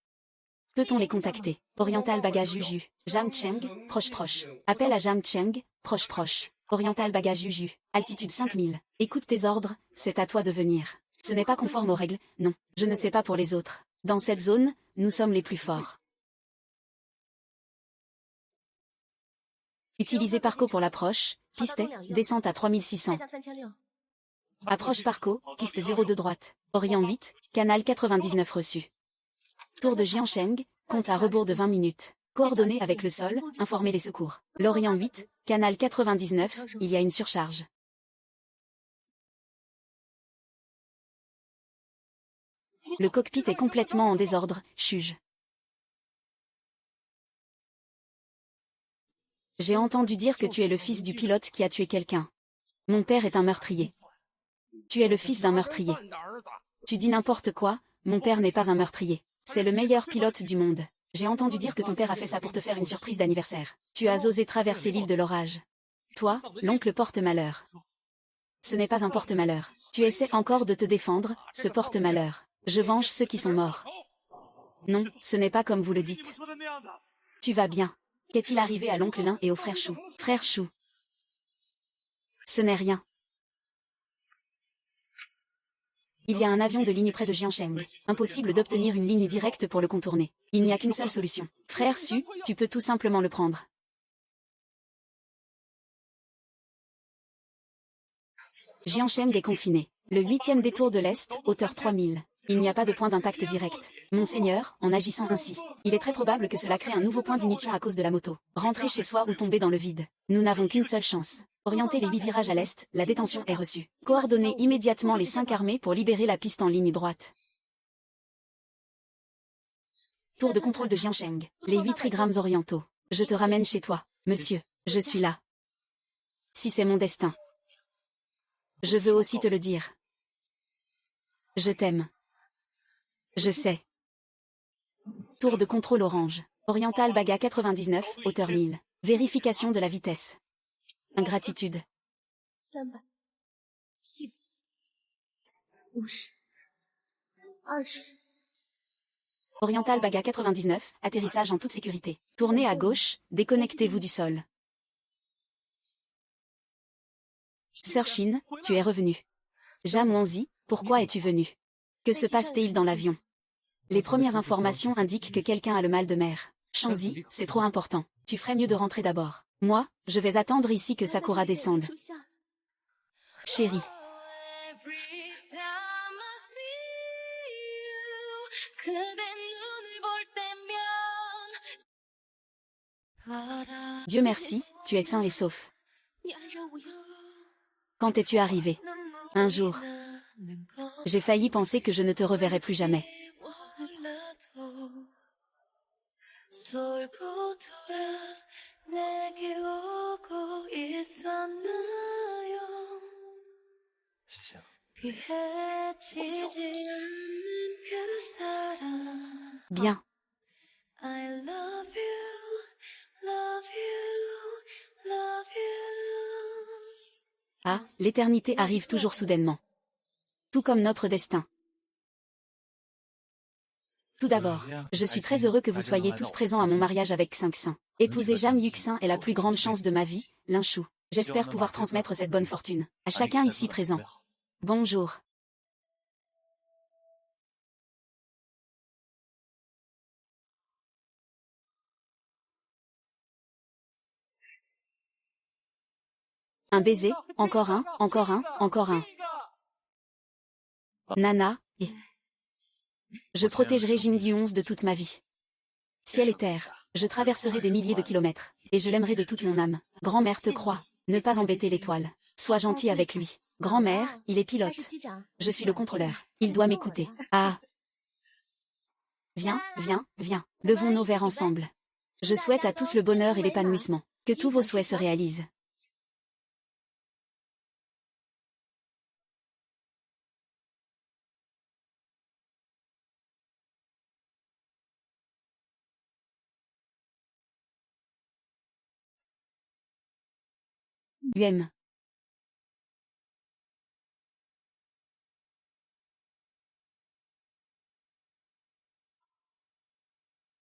Peut-on les contacter? Oriental bagage Juju. Jam Cheng, proche. Appel à Jam Cheng, proche. Oriental bagage Juju. Altitude 5000. Écoute tes ordres, c'est à toi de venir. Ce n'est pas conforme aux règles, non. Je ne sais pas pour les autres. Dans cette zone, nous sommes les plus forts. Utilisez Parco pour l'approche, piste, descente à 3600. Approche Parco, piste 02 droite. Orient 8, canal 99 reçu. Tour de Jiancheng, compte à rebours de 20 minutes. Coordonnées avec le sol, informez les secours. L'Orient 8, canal 99, il y a une surcharge. Le cockpit est complètement en désordre, chuge. J'ai entendu dire que tu es le fils du pilote qui a tué quelqu'un. Mon père est un meurtrier. Tu es le fils d'un meurtrier. Tu dis n'importe quoi, mon père n'est pas un meurtrier. C'est le meilleur pilote du monde. J'ai entendu dire que ton père a fait ça pour te faire une surprise d'anniversaire. Tu as osé traverser l'île de l'orage. Toi, l'oncle porte-malheur. Ce n'est pas un porte-malheur. Tu essaies encore de te défendre, ce porte-malheur. Je venge ceux qui sont morts. Non, ce n'est pas comme vous le dites. Tu vas bien. Qu'est-il arrivé à l'oncle Lin et au frère Chou? Frère Chou. Ce n'est rien. Il y a un avion de ligne près de Jiancheng. Impossible d'obtenir une ligne directe pour le contourner. Il n'y a qu'une seule solution. Frère Su, tu peux tout simplement le prendre. Jiancheng est confiné. Le 8e détour de l'Est, hauteur 3000. Il n'y a pas de point d'impact direct. Monseigneur, en agissant ainsi, il est très probable que cela crée un nouveau point d'ignition à cause de la moto. Rentrer chez soi ou tomber dans le vide. Nous n'avons qu'une seule chance. Orienter les 8 virages à l'Est, la détention est reçue. Coordonnez immédiatement les 5 armées pour libérer la piste en ligne droite. Tour de contrôle de Jiancheng. Les 8 trigrammes orientaux. Je te ramène chez toi, monsieur. Je suis là. Si c'est mon destin. Je veux aussi te le dire. Je t'aime. Je sais. Tour de contrôle orange. Oriental Baga 99, hauteur 1000. Vérification de la vitesse. Ingratitude. Oriental Baga 99, atterrissage en toute sécurité. Tournez à gauche, déconnectez-vous du sol. Sœur Shin, tu es revenu. Jam Wanzi, pourquoi es-tu venu? Que se passe-t-il dans l'avion? Les premières informations indiquent que quelqu'un a le mal de mer. Shanzi, c'est trop important. Tu ferais mieux de rentrer d'abord. Moi, je vais attendre ici que Sakura descende. Chérie. Dieu merci, tu es sain et sauf. Quand es-tu arrivé? Un jour. J'ai failli penser que je ne te reverrai plus jamais. Bien. Ah, l'éternité arrive toujours soudainement. Tout comme notre destin. Tout d'abord, je suis très heureux que vous soyez tous présents à mon mariage avec Xingxin. Épouser Jam Yuxin est la plus grande chance de ma vie, Linchou. J'espère pouvoir transmettre cette bonne fortune à chacun ici présent. Bonjour. Un baiser, encore un, encore un, encore un. Nana, et... Je protégerai Jing du 11 de toute ma vie. Ciel et terre, Je traverserai des milliers de kilomètres, et je l'aimerai de toute mon âme. Grand-mère te croit. Ne pas embêter l'étoile. Sois gentil avec lui. Grand-mère, il est pilote. Je suis le contrôleur. Il doit m'écouter. Ah. Viens, viens, viens. Levons nos verres ensemble. Je souhaite à tous le bonheur et l'épanouissement. Que tous vos souhaits se réalisent. UM.